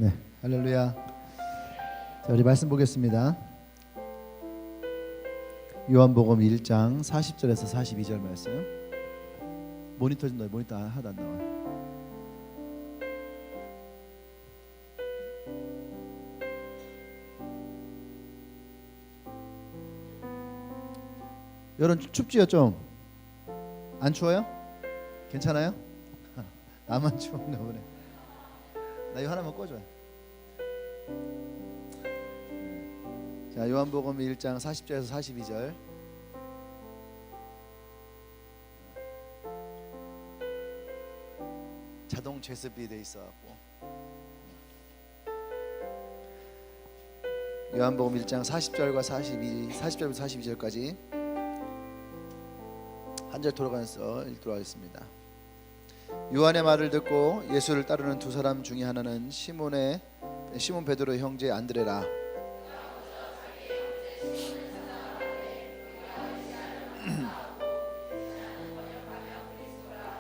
네, 할렐루야. 자, 우리 말씀 보겠습니다. 요한복음 1장 40절에서 42절 말씀. 모니터 좀 넣어요. 모니터 하나도 안 나와요. 여러분 춥지요 좀? 안 추워요? 괜찮아요? 나만 추운가 보네. 나 이거 하나만 꺼줘요. 자, 요한복음 1장 40절에서 42절. 자동 제습이 돼 있어갖고. 요한복음 1장 40절과 40절부터 42절까지 한 절 돌아가면서 읽도록 하겠습니다. 요한의 말을 듣고 예수를 따르는 두 사람 중에 하나는 시몬 베드로의 형제 안드레라.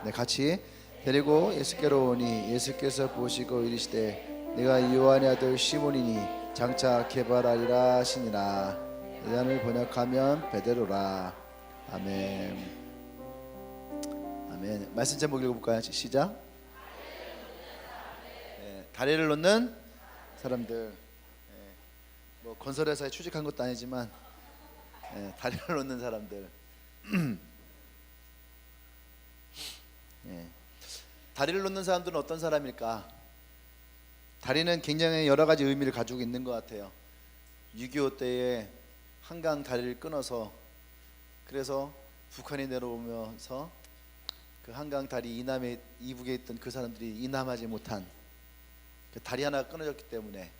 네, 같이 데리고 예수께로 오니 예수께서 보시고 이르시되 내가 요한의 아들 시몬이니 장차 개발하리라 하시니라. 요한을 번역하면 베드로라. 아멘. 아멘. 말씀 제목 읽어볼까요? 시작. 네, 다리를 놓는 사람들. 네, 뭐 건설회사에 취직한 것도 아니지만 네, 다리를 놓는 사람들. 네. 다리를 놓는 사람들은 어떤 사람일까? 다리는 굉장히 여러 가지 의미를 가지고 있는 것 같아요. 6.25 때에 한강 다리를 끊어서 그래서 북한이 내려오면서 그 한강 다리 이북에 있던 그 사람들이 이남하지 못한 그 다리 하나가 끊어졌기 때문에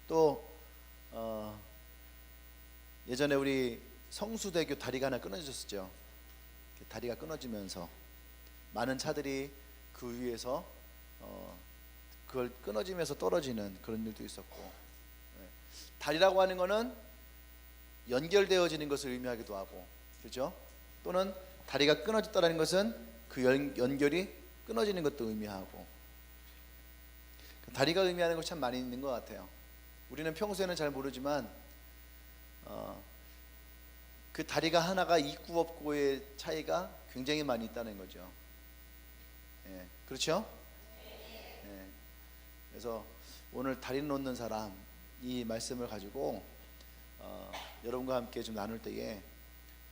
또 예전에 우리 성수대교 다리가 하나 끊어졌었죠. 그 다리가 끊어지면서 많은 차들이 그 위에서 그걸 끊어지면서 떨어지는 그런 일도 있었고, 다리라고 하는 것은 연결되어지는 것을 의미하기도 하고, 그렇죠? 또는 다리가 끊어졌다는 것은 그 연결이 끊어지는 것도 의미하고, 다리가 의미하는 것이 참 많이 있는 것 같아요. 우리는 평소에는 잘 모르지만 그 다리가 하나가 있고 없고의 차이가 굉장히 많이 있다는 거죠. 예, 그렇죠? 예, 그래서 오늘 다리 놓는 사람 이 말씀을 가지고 여러분과 함께 좀 나눌 때에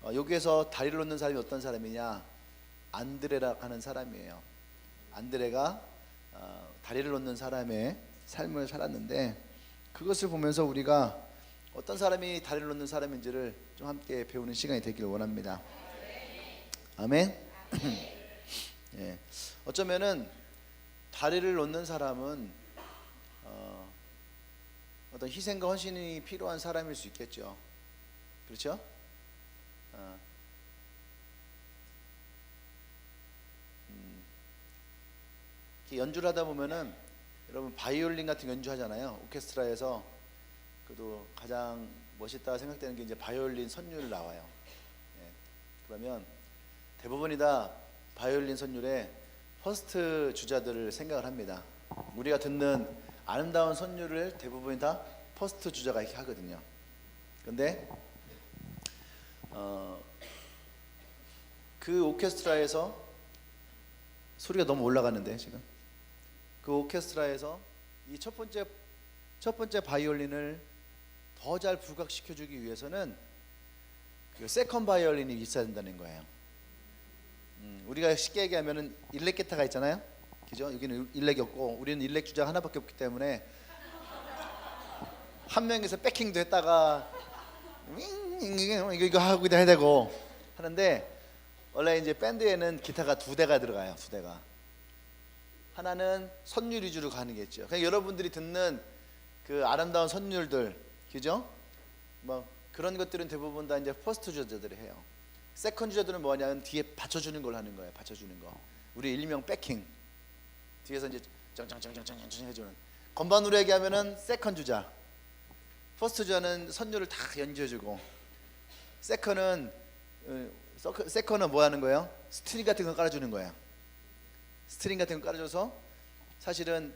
여기에서 다리를 놓는 사람이 어떤 사람이냐? 안드레라 하는 사람이에요. 안드레가 다리를 놓는 사람의 삶을 살았는데 그것을 보면서 우리가 어떤 사람이 다리를 놓는 사람인지를 좀 함께 배우는 시간이 되기를 원합니다. 아멘. 예, 어쩌면은 다리를 놓는 사람은 어떤 희생과 헌신이 필요한 사람일 수 있겠죠. 그렇죠? 연주를 하다 보면은 여러분 바이올린 같은 연주하잖아요. 오케스트라에서 그래도 가장 멋있다 생각되는 게 이제 바이올린 선율 나와요. 예, 그러면 대부분이 다 바이올린 선율에 퍼스트 주자들을 생각을 합니다. 우리가 듣는 아름다운 선율을 대부분이 다 퍼스트 주자가 이렇게 하거든요. 그런데 그 오케스트라에서 소리가 너무 올라가는데 지금 그 오케스트라에서 이 첫 번째 바이올린을 더 잘 부각시켜주기 위해서는 그 세컨 바이올린이 있어야 된다는 거예요. 우리가 쉽게 얘기하면은 일렉 기타가 있잖아요. 그죠? 여기는 일렉이 없고 우리는 일렉 주자가 하나밖에 없기 때문에 한 명에서 백킹도 했다가 이거 하고 해야 되고 하는데 원래 이제 밴드에는 기타가 두 대가 들어가요. 두 대가. 하나는 선율 위주로 가는 게 있죠. 그냥 여러분들이 듣는 그 아름다운 선율들, 그죠? 뭐 그런 것들은 대부분 다 이제 퍼스트 주자들이 해요. 세컨 주자들은 뭐냐면 뒤에 받쳐주는 걸 하는 거예요. 받쳐주는 거. 우리 일명 백킹. 뒤에서 이제 짱짱짱짱짱 해주는. 건반으로 얘기하면은 세컨 주자. 퍼스트 주자는 선율을 다 연주해주고. 세컨은 뭐 하는 거예요? 스트링 같은 거 깔아주는 거예요. 스트링 같은 거 깔아줘서 사실은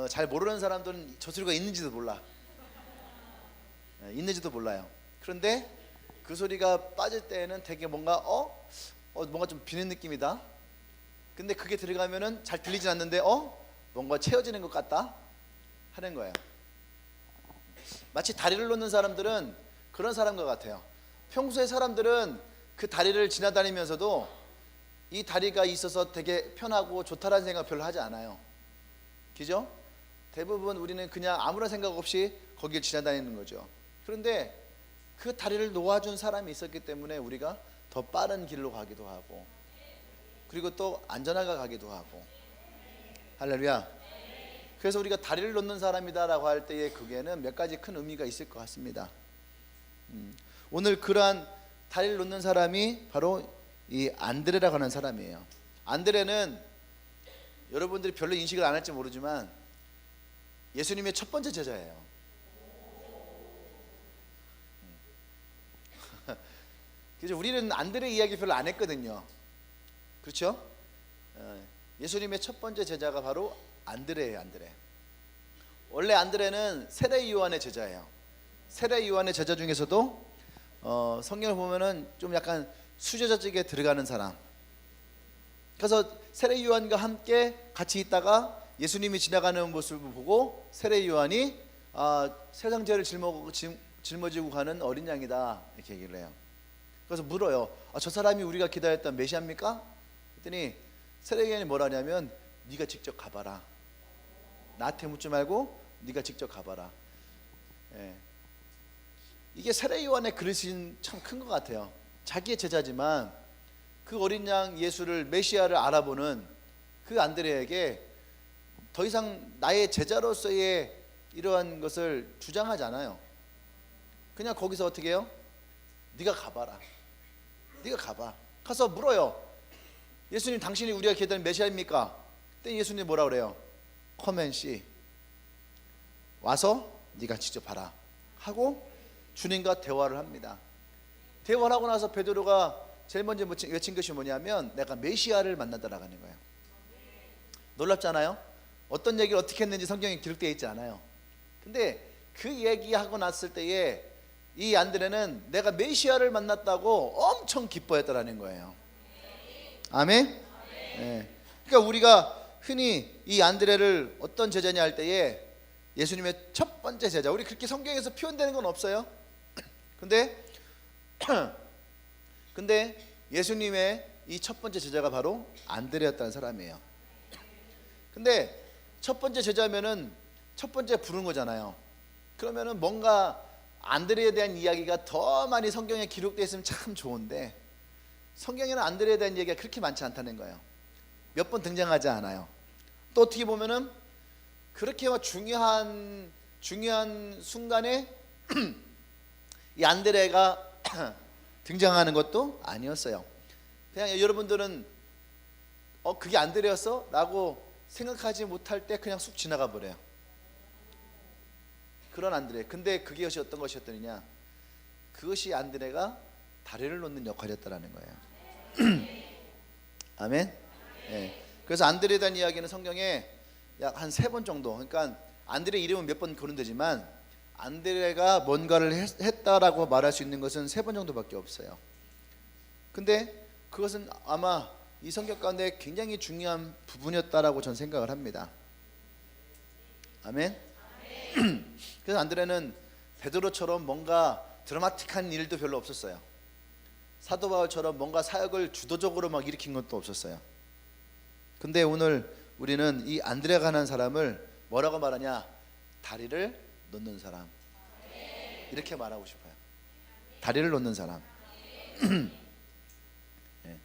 잘 모르는 사람들은 저 소리가 있는지도 몰라. 있는지도 몰라요. 그런데 그 소리가 빠질 때에는 되게 뭔가 뭔가 좀 비는 느낌이다. 근데 그게 들어가면은 잘 들리진 않는데 뭔가 채워지는 것 같다 하는 거예요. 마치 다리를 놓는 사람들은 그런 사람과 같아요. 평소에 사람들은 그 다리를 지나다니면서도 이 다리가 있어서 되게 편하고 좋다라는 생각 별로 하지 않아요. 그죠? 대부분 우리는 그냥 아무런 생각 없이 거기를 지나다니는 거죠. 그런데 그 다리를 놓아준 사람이 있었기 때문에 우리가 더 빠른 길로 가기도 하고, 그리고 또 안전하게 가기도 하고. 할렐루야. 그래서 우리가 다리를 놓는 사람이다라고 할 때에 그게는 몇 가지 큰 의미가 있을 것 같습니다. 오늘 그러한 다리를 놓는 사람이 바로 이 안드레라고 하는 사람이에요. 안드레는 여러분들이 별로 인식을 안 할지 모르지만 예수님의 첫 번째 제자예요. 그래서 우리는 안드레 이야기 별로 안 했거든요. 그렇죠? 예수님의 첫 번째 제자가 바로 안드레예요. 안드레. 원래 안드레는 세례 요한의 제자예요. 세례 요한의 제자 중에서도 성경을 보면은 좀 약간 수제자직에 들어가는 사람. 그래서 세례 요한과 함께 같이 있다가 예수님이 지나가는 모습을 보고 세례 요한이 세상 죄를 짊어지고 가는 어린 양이다 이렇게 얘기를 해요. 그래서 물어요. 저 사람이 우리가 기다렸던 메시아입니까? 그랬더니 세례 요한이 뭐라냐면 네가 직접 가봐라. 나한테 묻지 말고 네가 직접 가봐라. 이게 세례 요한의 그릇이 참 큰 것 같아요. 자기의 제자지만 그 어린 양 예수를 메시아를 알아보는 그 안드레에게 더 이상 나의 제자로서의 이러한 것을 주장하지 않아요. 그냥 거기서 어떻게 해요? 네가 가봐라. 네가 가봐. 가서 물어요. 예수님, 당신이 우리가 기다리는 메시아입니까? 그때 예수님이 뭐라 그래요? Come and see. 와서 네가 직접 봐라 하고 주님과 대화를 합니다. 대화를 하고 나서 베드로가 제일 먼저 외친 것이 뭐냐면 내가 메시아를 만나다라고 하는 거예요. 놀랍잖아요? 어떤 얘기를 어떻게 했는지 성경에 기록되어 있지 않아요. 근데 그 얘기하고 났을 때에 이 안드레는 내가 메시아를 만났다고 엄청 기뻐했다라는 거예요. 아멘? 네. 그러니까 우리가 흔히 이 안드레를 어떤 제자냐 할 때에 예수님의 첫 번째 제자, 우리 그렇게 성경에서 표현되는 건 없어요. 근데 예수님의 이 첫 번째 제자가 바로 안드레였다는 사람이에요. 근데 첫 번째 제자면은 첫 번째 부른 거잖아요. 그러면은 뭔가 안드레에 대한 이야기가 더 많이 성경에 기록되어 있으면 참 좋은데 성경에는 안드레에 대한 얘기가 그렇게 많지 않다는 거예요. 몇 번 등장하지 않아요. 또 어떻게 보면은 그렇게 중요한 순간에 이 안드레가 등장하는 것도 아니었어요. 그냥 여러분들은 그게 안드레였어? 라고 생각하지 못할 때 그냥 쑥 지나가 버려요. 그런 안드레. 근데 그게 어떤 것이었더냐? 그것이 안드레가 다리를 놓는 역할이었다라는 거예요. 아멘. 네. 그래서 안드레에 대한 이야기는 성경에 약 한 3번 정도. 그러니까 안드레 이름은 몇 번 거론되지만 안드레가 뭔가를 했다라고 말할 수 있는 것은 3번 정도밖에 없어요. 근데 그것은 아마 이 성경 가운데 굉장히 중요한 부분이었다라고 저는 생각을 합니다. 아멘. 그래서 안드레는 베드로처럼 뭔가 드라마틱한 일도 별로 없었어요. 사도 바울처럼 뭔가 사역을 주도적으로 막 일으킨 것도 없었어요. 근데 오늘 우리는 이 안드레가 하는 사람을 뭐라고 말하냐? 다리를 놓는 사람. 이렇게 말하고 싶어요. 다리를 놓는 사람. 네.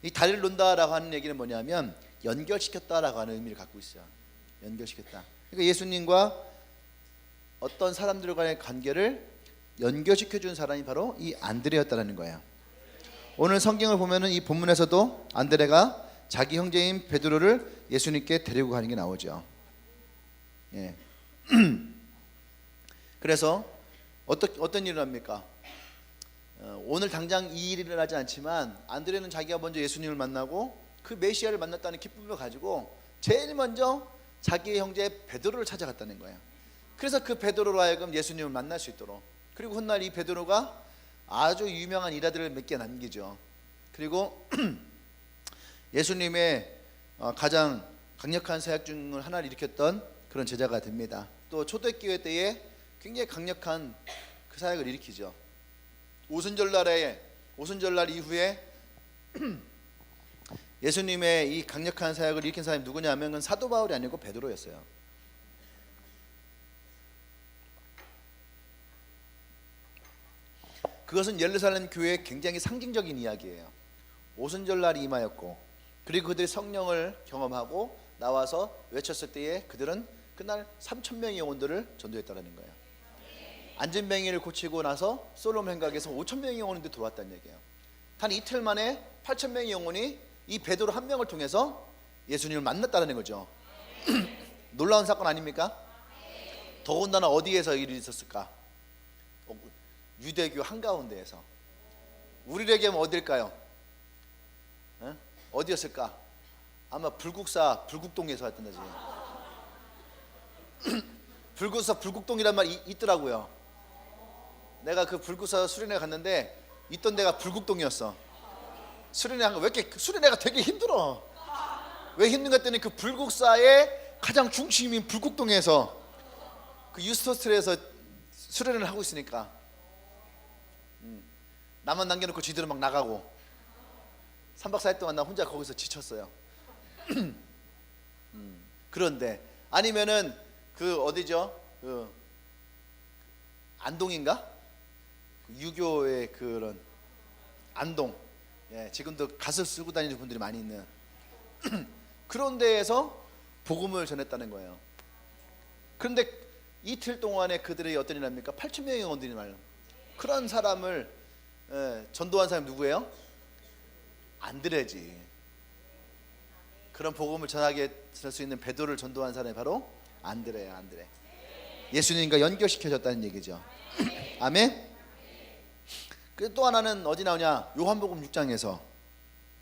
이 다리를 놓는다라고 하는 얘기는 뭐냐면 연결시켰다라고 하는 의미를 갖고 있어요. 연결시켰다. 그러니까 예수님과 어떤 사람들과의 관계를 연결시켜준 사람이 바로 이 안드레였다라는 거예요. 오늘 성경을 보면은 이 본문에서도 안드레가 자기 형제인 베드로를 예수님께 데리고 가는 게 나오죠. 예. 그래서 어떤 일을 합니까? 오늘 당장 이 일이 일어나지 않지만 안드레는 자기가 먼저 예수님을 만나고 그 메시아를 만났다는 기쁨을 가지고 제일 먼저 자기의 형제 베드로를 찾아갔다는 거예요. 그래서 그 베드로로 하여금 예수님을 만날 수 있도록, 그리고 훗날 이 베드로가 아주 유명한 일화들을 몇 개 남기죠. 그리고 예수님의 가장 강력한 사역 중을 하나를 일으켰던 그런 제자가 됩니다. 또 초대교회 때에 굉장히 강력한 그 사역을 일으키죠. 오순절날 이후에 예수님의 이 강력한 사역을 일으킨 사람이 누구냐 하면 사도 바울이 아니고 베드로였어요. 그것은 예루살렘 교회의 굉장히 상징적인 이야기예요. 오순절날이 임하였고, 그리고 그들이 성령을 경험하고 나와서 외쳤을 때에 그들은 그날 3,000명의 영혼들을 전도했다는 거예요. 안진뱅이를 고치고 나서 솔로몬 행각에서 5,000명의 영혼들이 들어왔다는 얘기예요. 단 이틀 만에 8,000명의 영혼이 이 베드로 한 명을 통해서 예수님을 만났다는 거죠. 놀라운 사건 아닙니까? 더군다나 어디에서 일이 있었을까? 유대교 한가운데에서. 우리에게 어딜까요? 어디였을까? 아마 불국동에서 했던 거지. 불국동이란 말이 있더라고요. 내가 그 불국사 수련회 갔는데 있던 데가 불국동이었어. 수련회 한 거 왜 이렇게 수련회가 되게 힘들어. 왜 힘든가 했더니 그 불국사의 가장 중심인 불국동에서 그 유스토스에서 수련회를 하고 있으니까 나만 남겨놓고 지들은 막 나가고 3박 4일 동안 나 혼자 거기서 지쳤어요. 그런데 아니면은 그 어디죠? 그 안동인가? 유교의 그런 안동, 예, 지금도 갓을 쓰고 다니는 분들이 많이 있는 그런 데에서 복음을 전했다는 거예요. 그런데 이틀 동안에 그들의 어떤 일합니까? 8,000명의 영혼들이 말로 그런 사람을 전도한 사람이 누구예요? 안드레지. 그런 복음을 전하게 될 수 있는 베드로를 전도한 사람이 바로 안드레야. 안드레. 예수님과 연결시켜졌다는 얘기죠. 아멘. 그 또 하나는 어디 나오냐? 요한복음 6장에서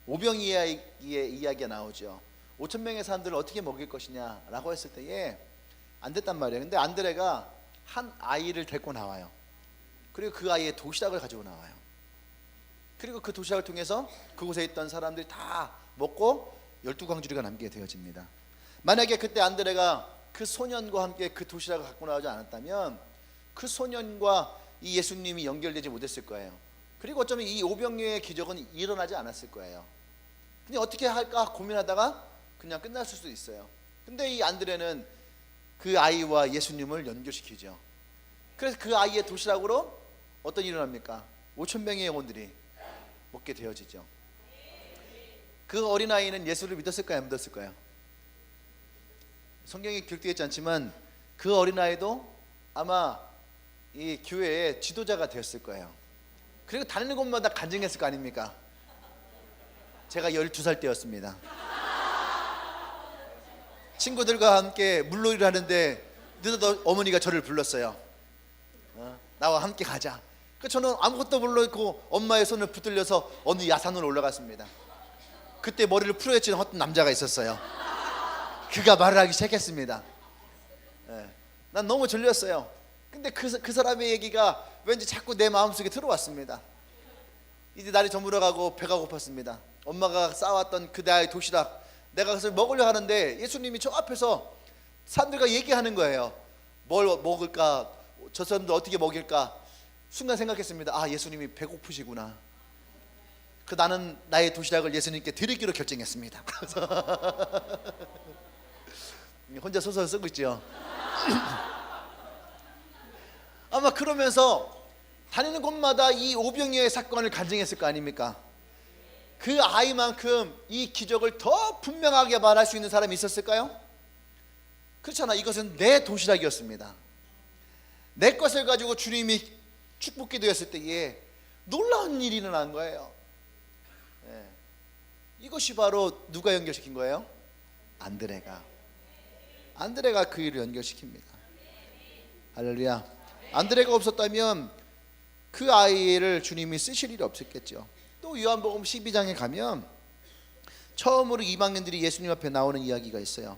오병이어의 이야기가 나오죠. 5,000명의 사람들을 어떻게 먹일 것이냐라고 했을 때에 안 됐단 말이에요. 근데 안드레가 한 아이를 데리고 나와요. 그리고 그 아이의 도시락을 가지고 나와요. 그리고 그 도시락을 통해서 그곳에 있던 사람들이 다 먹고 12광주리가 남게 되어집니다. 만약에 그때 안드레가 그 소년과 함께 그 도시락을 갖고 나오지 않았다면 그 소년과 이 예수님이 연결되지 못했을 거예요. 그리고 어쩌면 이 오병이어의 기적은 일어나지 않았을 거예요. 그냥 어떻게 할까 고민하다가 그냥 끝났을 수도 있어요. 근데 이 안드레는 그 아이와 예수님을 연결시키죠. 그래서 그 아이의 도시락으로 어떤 일이 일어납니까? 5,000명의 영혼들이 먹게 되어지죠. 그 어린아이는 예수를 믿었을까요? 안 믿었을까요? 성경에 기록되어 있지 않지만 그 어린아이도 아마 이 교회의 지도자가 되었을 거예요. 그리고 다니는 곳마다 간증했을 거 아닙니까? 제가 12살 때였습니다. 친구들과 함께 물놀이를 하는데 늦어도 어머니가 저를 불렀어요. 나와 함께 가자. 저는 아무것도 모르고 엄마의 손을 붙들려서 어느 야산으로 올라갔습니다. 그때 머리를 풀어헤치는 어떤 남자가 있었어요. 그가 말을 하기 시작했습니다. 난 너무 졸렸어요. 근데 그 사람의 얘기가 왠지 자꾸 내 마음속에 들어왔습니다. 이제 날이 저물어가고 배가 고팠습니다. 엄마가 싸왔던 그 나의 도시락 내가 그것을 먹으려 하는데 예수님이 저 앞에서 사람들과 얘기하는 거예요. 뭘 먹을까? 저 사람들 어떻게 먹일까? 순간 생각했습니다. 아, 예수님이 배고프시구나. 나는 나의 도시락을 예수님께 드리기로 결정했습니다. 혼자 소설 쓰고 있죠. 아마 그러면서 다니는 곳마다 이 오병이어의 사건을 간증했을 거 아닙니까? 그 아이만큼 이 기적을 더 분명하게 말할 수 있는 사람이 있었을까요? 그렇잖아. 이것은 내 도시락이었습니다. 내 것을 가지고 주님이 축복이 되었을 때에 놀라운 일이 일어난 거예요. 이것이 바로 누가 연결시킨 거예요? 안드레가 그 일을 연결시킵니다. 할렐루야. 안드레가 없었다면 그 아이를 주님이 쓰실 일이 없었겠죠. 또 요한복음 12장에 가면 처음으로 이방인들이 예수님 앞에 나오는 이야기가 있어요.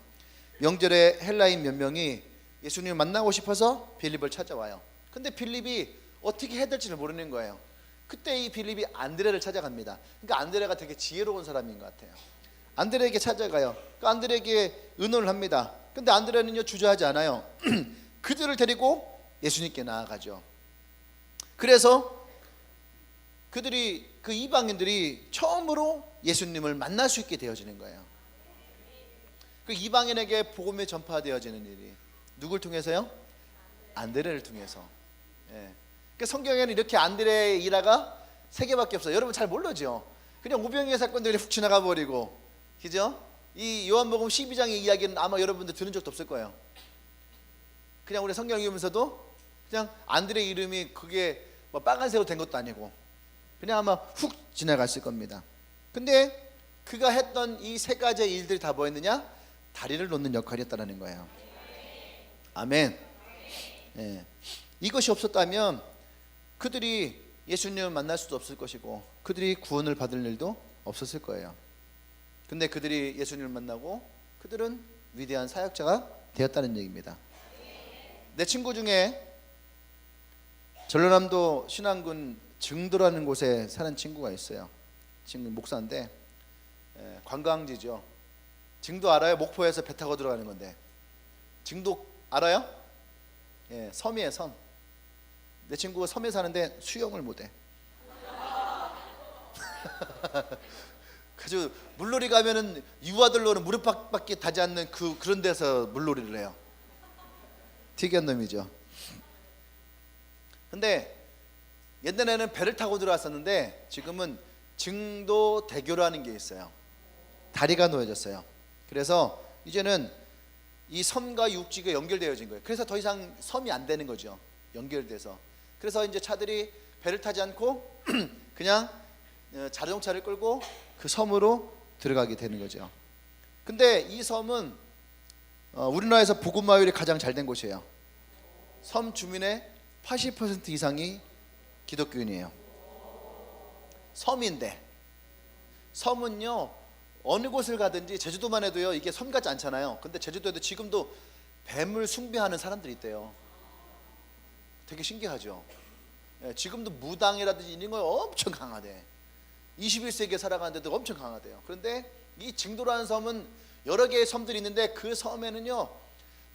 명절에 헬라인 몇 명이 예수님을 만나고 싶어서 빌립을 찾아와요. 근데 빌립이 어떻게 해야 될지를 모르는 거예요. 그때 이 빌립이 안드레를 찾아갑니다. 그러니까 안드레가 되게 지혜로운 사람인 것 같아요. 안드레에게 찾아가요. 그러니까 안드레에게 의논을 합니다. 근데 안드레는요 주저하지 않아요. 그들을 데리고 예수님께 나아가죠. 그래서 그들이, 그 이방인들이 처음으로 예수님을 만날 수 있게 되어지는 거예요. 그 이방인에게 복음이 전파되어지는 일이 누굴 통해서요? 안드레를 통해서. 예. 그 성경에는 이렇게 안드레의 일화가 3개밖에 없어요. 여러분 잘 모르죠? 그냥 오병이어 사건들이 훅 지나가 버리고, 그죠? 이 요한복음 12장의 이야기는 아마 여러분들 들은 적도 없을 거예요. 그냥 우리 성경 읽으면서도 그냥 안드레 이름이 그게 뭐 빨간색으로 된 것도 아니고 그냥 아마 훅 지나갔을 겁니다. 근데 그가 했던 이 3가지의 일들이 다 뭐였느냐? 다리를 놓는 역할이었다는 거예요. 아멘. 예. 이것이 없었다면 그들이 예수님을 만날 수도 없을 것이고 그들이 구원을 받을 일도 없었을 거예요. 근데 그들이 예수님을 만나고 그들은 위대한 사역자가 되었다는 얘기입니다. 내 친구 중에 전라남도 신안군 증도라는 곳에 사는 친구가 있어요. 친구 목사인데 관광지죠. 증도 알아요? 목포에서 배 타고 들어가는 건데 증도 알아요? 예, 섬이에요, 섬. 내 친구가 섬에 사는데 수영을 못해. 그래서 물놀이 가면은 유아들로는 무릎밖에 닿지 않는 그런 데서 물놀이를 해요. 특이한 놈이죠. 근데 옛날에는 배를 타고 들어왔었는데 지금은 증도대교라는 게 있어요. 다리가 놓여졌어요. 그래서 이제는 이 섬과 육지가 연결되어진 거예요. 그래서 더 이상 섬이 안 되는 거죠. 연결돼서. 그래서 이제 차들이 배를 타지 않고 그냥 자동차를 끌고 그 섬으로 들어가게 되는 거죠. 근데 이 섬은 우리나라에서 복음마을이 가장 잘 된 곳이에요. 섬 주민의 80% 이상이 기독교인이에요. 섬인데, 섬은요 어느 곳을 가든지, 제주도만 해도요 이게 섬 같지 않잖아요. 근데 제주도에도 지금도 뱀을 숭배하는 사람들이 있대요. 되게 신기하죠. 예, 지금도 무당이라든지 이런 거 엄청 강하대. 21세기에 살아가는데도 엄청 강하대요. 그런데 이 증도라는 섬은 여러 개의 섬들이 있는데 그 섬에는요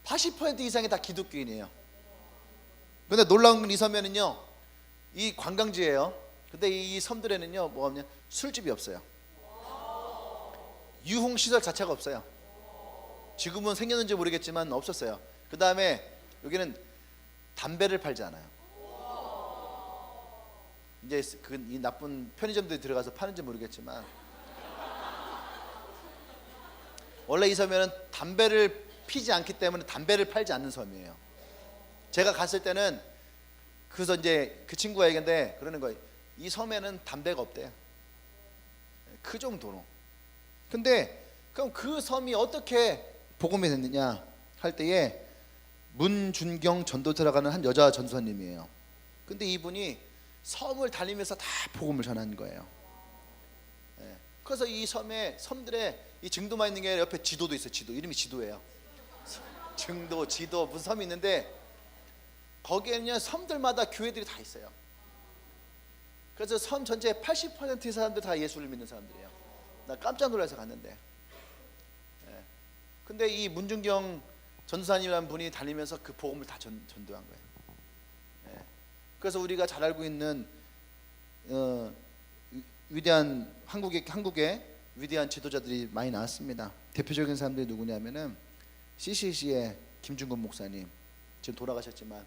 80% 이상이 다 기독교인이에요. 근데 놀라운 건 이 섬에는요 이 관광지예요. 근데 이 섬들에는요 뭐가 없냐, 술집이 없어요. 유흥시설 자체가 없어요. 지금은 생겼는지 모르겠지만 없었어요. 그 다음에 여기는 담배를 팔지 않아요. 이제 이 나쁜 편의점들이 들어가서 파는지 모르겠지만 원래 이 섬에는 담배를 피지 않기 때문에 담배를 팔지 않는 섬이에요. 제가 갔을 때는 그래서 이제 그 친구가 얘기했는데 그러는 거예요. 이 섬에는 담배가 없대요. 그 정도로. 근데 그럼 그 섬이 어떻게 복음이 됐느냐 할 때에 문준경 전도사라고 하는 한 여자 전도사님이에요. 근데 이분이 섬을 다니면서 다 복음을 전한 거예요. 예. 그래서 이 섬들에 이 증도만 있는 게 아니라 옆에 지도도 있어요. 지도, 이름이 지도예요. 증도, 지도 무슨 섬이 있는데 거기에는 섬들마다 교회들이 다 있어요. 그래서 섬 전체의 80%의 사람들 다 예수를 믿는 사람들이에요. 나 깜짝 놀라서 갔는데. 예. 근데 이 문준경 전도사님이라는 분이 다니면서 그 복음을 다 전도한 거예요. 예. 그래서 우리가 잘 알고 있는 위대한 한국의 위대한 지도자들이 많이 나왔습니다. 대표적인 사람들이 누구냐면은 CCC의 김준건 목사님, 지금 돌아가셨지만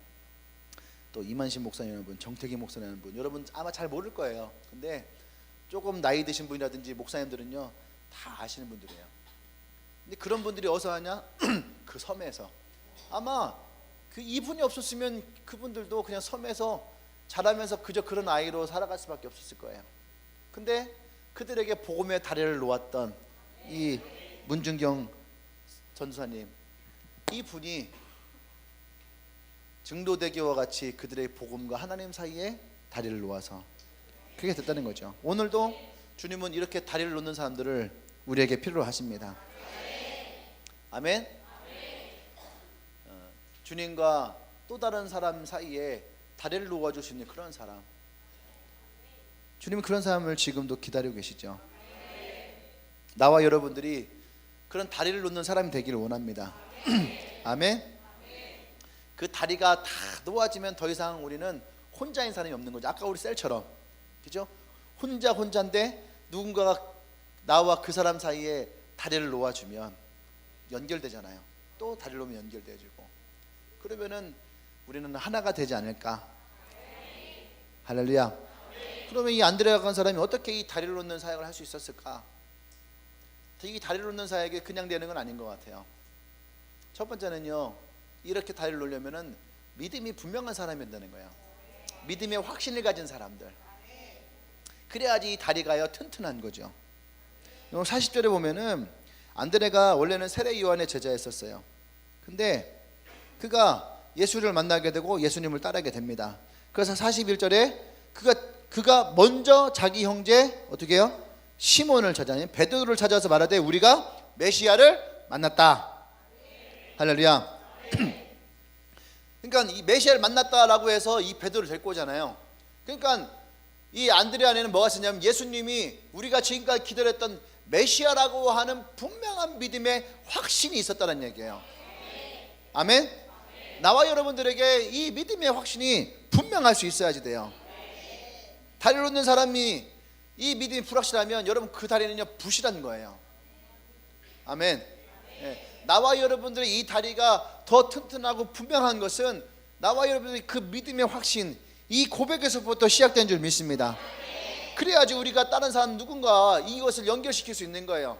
또 이만신 목사님이라는 분, 정태기 목사님이라는 분, 여러분 아마 잘 모를 거예요. 근데 조금 나이 드신 분이라든지 목사님들은요 다 아시는 분들이에요. 근데 그런 분들이 어디서 하냐? 그 섬에서. 아마 그 이분이 없었으면 그분들도 그냥 섬에서 자라면서 그저 그런 아이로 살아갈 수밖에 없었을 거예요. 근데 그들에게 복음의 다리를 놓았던 이 문준경 전도사님, 이 분이 증도대교와 같이 그들의 복음과 하나님 사이에 다리를 놓아서 그게 됐다는 거죠. 오늘도 주님은 이렇게 다리를 놓는 사람들을 우리에게 필요로 하십니다. 아멘. 주님과 또 다른 사람 사이에 다리를 놓아줄 수 있는 그런 사람. 주님은 그런 사람을 지금도 기다리고 계시죠. 나와 여러분들이 그런 다리를 놓는 사람이 되기를 원합니다. 아멘. 그 다리가 다 놓아지면 더 이상 우리는 혼자인 사람이 없는 거죠. 아까 우리 셀처럼, 그죠? 혼자인데 누군가가 나와 그 사람 사이에 다리를 놓아주면 연결되잖아요. 또 다리를 놓으면 연결되어지고, 그러면은 우리는 하나가 되지 않을까. 할렐루야. 그러면 이 안드레아라는 사람이 어떻게 이 다리를 놓는 사역을 할 수 있었을까? 이 다리를 놓는 사역이 그냥 되는 건 아닌 것 같아요. 첫 번째는요, 이렇게 다리를 놓으려면은 믿음이 분명한 사람이 된다는 거예요. 믿음의 확신을 가진 사람들. 그래야지 이 다리가요 튼튼한 거죠. 40절에 보면은 안드레가 원래는 세례 요한의 제자였었어요. 근데 그가 예수를 만나게 되고 예수님을 따르게 됩니다. 그래서 41절에 그가 먼저 자기 형제 어떻게 해요? 시몬을 찾아니 베드로를 찾아서 말하되 우리가 메시아를 만났다. 할렐루야. 그러니까 이 메시아를 만났다라고 해서 이 베드로를 데리고 오잖아요. 그러니까 이 안드레 안에는 뭐가 있었냐면 예수님이 우리가 지금까지 기다렸던 메시아라고 하는 분명한 믿음의 확신이 있었다는 얘기예요. 아멘. 나와 여러분들에게 이 믿음의 확신이 분명할 수 있어야지 돼요. 다리를 놓는 사람이 이 믿음이 불확실하면 여러분 그 다리는요 부실한 거예요. 아멘. 예. 나와 여러분들의 이 다리가 더 튼튼하고 분명한 것은 나와 여러분들의 그 믿음의 확신, 이 고백에서부터 시작된 줄 믿습니다. 그래야지 우리가 다른 사람 누군가 이것을 연결시킬 수 있는 거예요.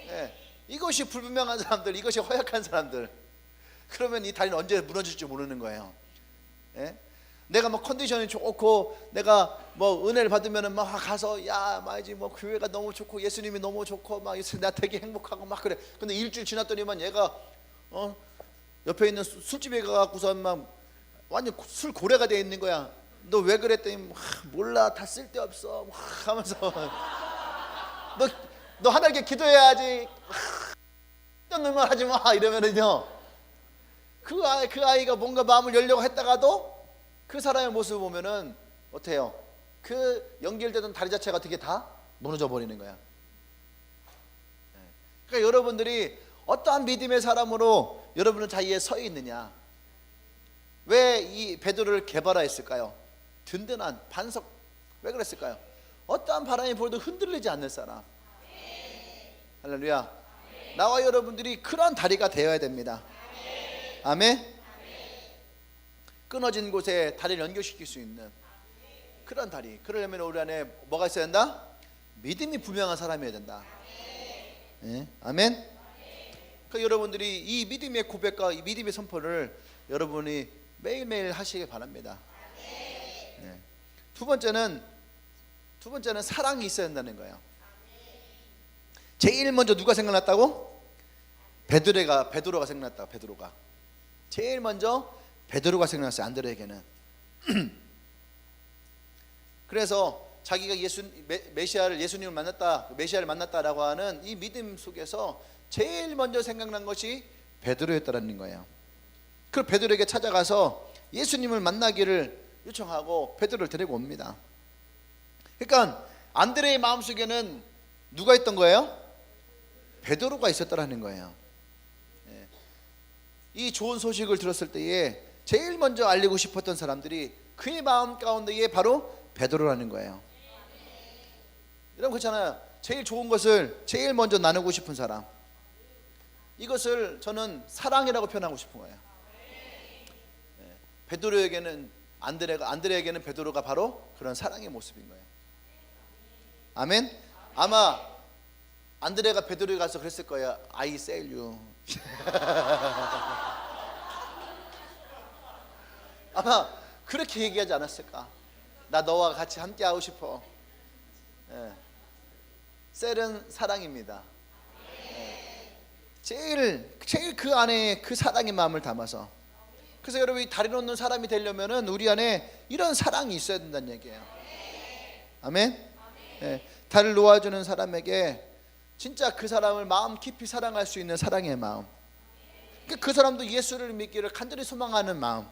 예. 이것이 불분명한 사람들, 이것이 허약한 사람들, 그러면 이 다리는 언제 무너질지 모르는 거예요. 예? 내가 뭐 컨디션이 좋고 내가 뭐 은혜를 받으면은 막 가서 야 말이지 뭐 교회가 너무 좋고 예수님이 너무 좋고 막 나 되게 행복하고 막 그래. 근데 일주일 지났더니만 얘가 옆에 있는 술집에 가갖고서 막 완전 술 고래가 돼 있는 거야. 너 왜 그랬더니 몰라 다 쓸데없어 하면서 너 하나님께 기도해야지 놈만 하지 마 이러면은요 그 아이가 뭔가 마음을 열려고 했다가도 그 사람의 모습을 보면은 어때요? 그 연결되던 다리 자체가 어떻게 다 무너져 버리는 거야. 그러니까 여러분들이 어떠한 믿음의 사람으로 여러분은 자리에 서 있느냐? 왜 이 베드로를 개발하였을까요? 든든한 반석. 왜 그랬을까요? 어떠한 바람이 불어도 흔들리지 않는 사람. 할렐루야. 나와 여러분들이 그런 다리가 되어야 됩니다. 아멘. 끊어진 곳에 다리를 연결시킬 수 있는 그런 다리. 그러려면 우리 안에 뭐가 있어야 된다? 믿음이 분명한 사람이어야 된다. 네? 아멘. 그 여러분들이 이 믿음의 고백과 이 믿음의 선포를 여러분이 매일매일 하시기 바랍니다. 네. 두 번째는 사랑이 있어야 된다는 거예요. 제일 먼저 누가 생각났다고? 베드로가 생각났다. 베드로가 제일 먼저 베드로가 생각났어요. 안드레에게는. 그래서 자기가 예수님을 만났다라고 하는 이 믿음 속에서 제일 먼저 생각난 것이 베드로였다라는 거예요. 그 베드로에게 찾아가서 예수님을 만나기를 요청하고 베드로를 데리고 옵니다. 그러니까 안드레의 마음속에는 누가 있던 거예요? 베드로가 있었다라는 거예요. 이 좋은 소식을 들었을 때에 제일 먼저 알리고 싶었던 사람들이 그의 마음 가운데에 바로 베드로라는 거예요. 여러분 그렇잖아요. 제일 좋은 것을 제일 먼저 나누고 싶은 사람. 이것을 저는 사랑이라고 표현하고 싶은 거예요. 베드로에게는 안드레에게는 베드로가 바로 그런 사랑의 모습인 거예요. 아멘. 아마 안드레가 베드로에 가서 그랬을 거예요. I sell you. 아마 그렇게 얘기하지 않았을까? 나 너와 같이 함께 하고 싶어. 셀은 사랑입니다. 제일 그 안에 그 사랑의 마음을 담아서. 그래서 여러분이 다리 놓는 사람이 되려면은 우리 안에 이런 사랑이 있어야 된다는 얘기예요. 아멘. 다리를 놓아주는 사람에게 진짜 그 사람을 마음 깊이 사랑할 수 있는 사랑의 마음. 그 사람도 예수를 믿기를 간절히 소망하는 마음,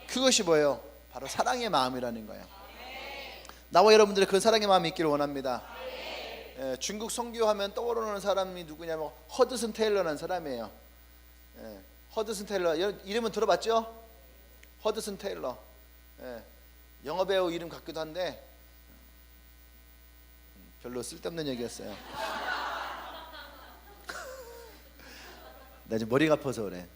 그것이 뭐예요? 바로 사랑의 마음이라는 거예요. 나와 여러분들의 그 사랑의 마음이 있기를 원합니다. 중국 선교하면 떠오르는 사람이 누구냐면 허드슨 테일러라는 사람이에요. 허드슨 테일러, 이름은 들어봤죠? 허드슨 테일러. 영화배우 이름 같기도 한데 별로 쓸데없는 얘기였어요. 나 지금 머리가 아파서 그래.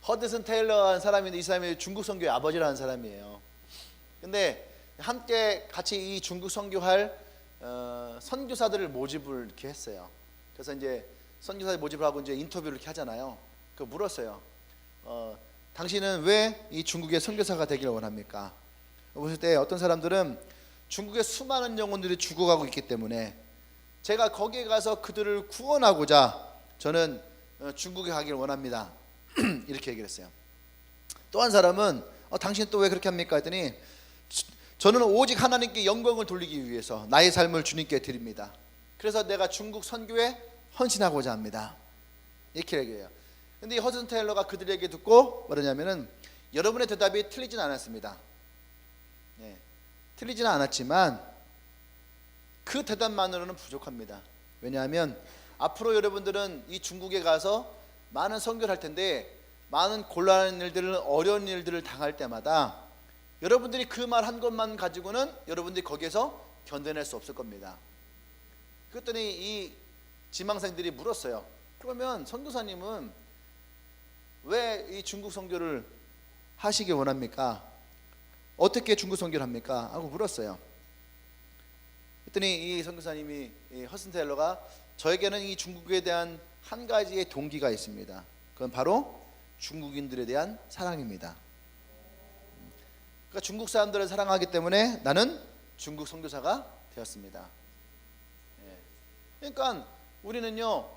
허드슨 테일러라는 사람인데, 이 사람이 중국 선교의 아버지라는 사람이에요. 근데 함께 같이 이 중국 선교할 선교사들을 모집을 이렇게 했어요. 그래서 이제 선교사들 모집을 하고 이제 인터뷰를 이렇게 하잖아요. 그 물었어요. 당신은 왜 이 중국의 선교사가 되기를 원합니까? 그랬을 때 어떤 사람들은 중국의 수많은 영혼들이 죽어가고 있기 때문에 제가 거기에 가서 그들을 구원하고자 저는 중국에 가기를 원합니다. 이렇게 얘기를 했어요. 또 한 사람은 당신 또 왜 그렇게 합니까? 했더니 저는 오직 하나님께 영광을 돌리기 위해서 나의 삶을 주님께 드립니다. 그래서 내가 중국 선교에 헌신하고자 합니다. 이렇게 얘기해요. 근데 이 허드슨 테일러가 그들에게 듣고 뭐냐면은 여러분의 대답이 틀리진 않았습니다. 틀리지는 않았지만 그 대답만으로는 부족합니다. 왜냐하면 앞으로 여러분들은 이 중국에 가서 많은 선교를 할 텐데 많은 곤란한 일들을, 어려운 일들을 당할 때마다 여러분들이 그 말 한 것만 가지고는 여러분들이 거기에서 견뎌낼 수 없을 겁니다. 그랬더니 이 지망생들이 물었어요. 그러면 선교사님은 왜 이 중국 선교를 하시기 원합니까? 어떻게 중국 선교를 합니까? 하고 물었어요. 그랬더니 이 선교사님이, 이 허드슨 테일러가, 저에게는 이 중국에 대한 한 가지의 동기가 있습니다. 그건 바로 중국인들에 대한 사랑입니다. 그러니까 중국 사람들을 사랑하기 때문에 나는 중국 선교사가 되었습니다. 그러니까 우리는요,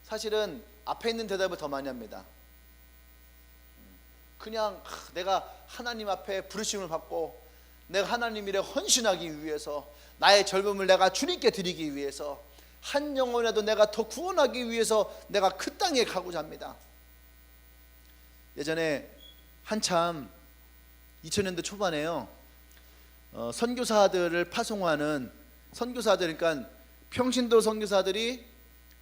사실은 앞에 있는 대답을 더 많이 합니다. 그냥 내가 하나님 앞에 부르심을 받고 내가 하나님 일에 헌신하기 위해서, 나의 젊음을 내가 주님께 드리기 위해서, 한 영혼이라도 내가 더 구원하기 위해서 내가 그 땅에 가고자 합니다. 예전에 한참 2000년대 초반에요, 선교사들을 파송하는 선교사들, 그러니까 평신도 선교사들이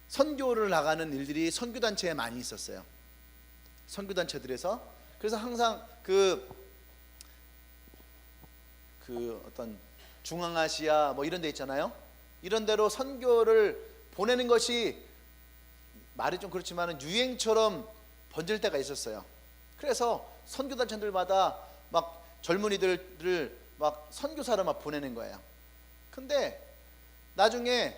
선교를 나가는 일들이 선교단체에 많이 있었어요. 선교단체들에서. 그래서 항상 그 어떤 중앙아시아 뭐 이런 데 있잖아요. 이런 데로 선교를 보내는 것이 말이 좀 그렇지만 유행처럼 번질 때가 있었어요. 그래서 선교단체들마다 막 젊은이들을 막 선교사를 막 보내는 거예요. 근데 나중에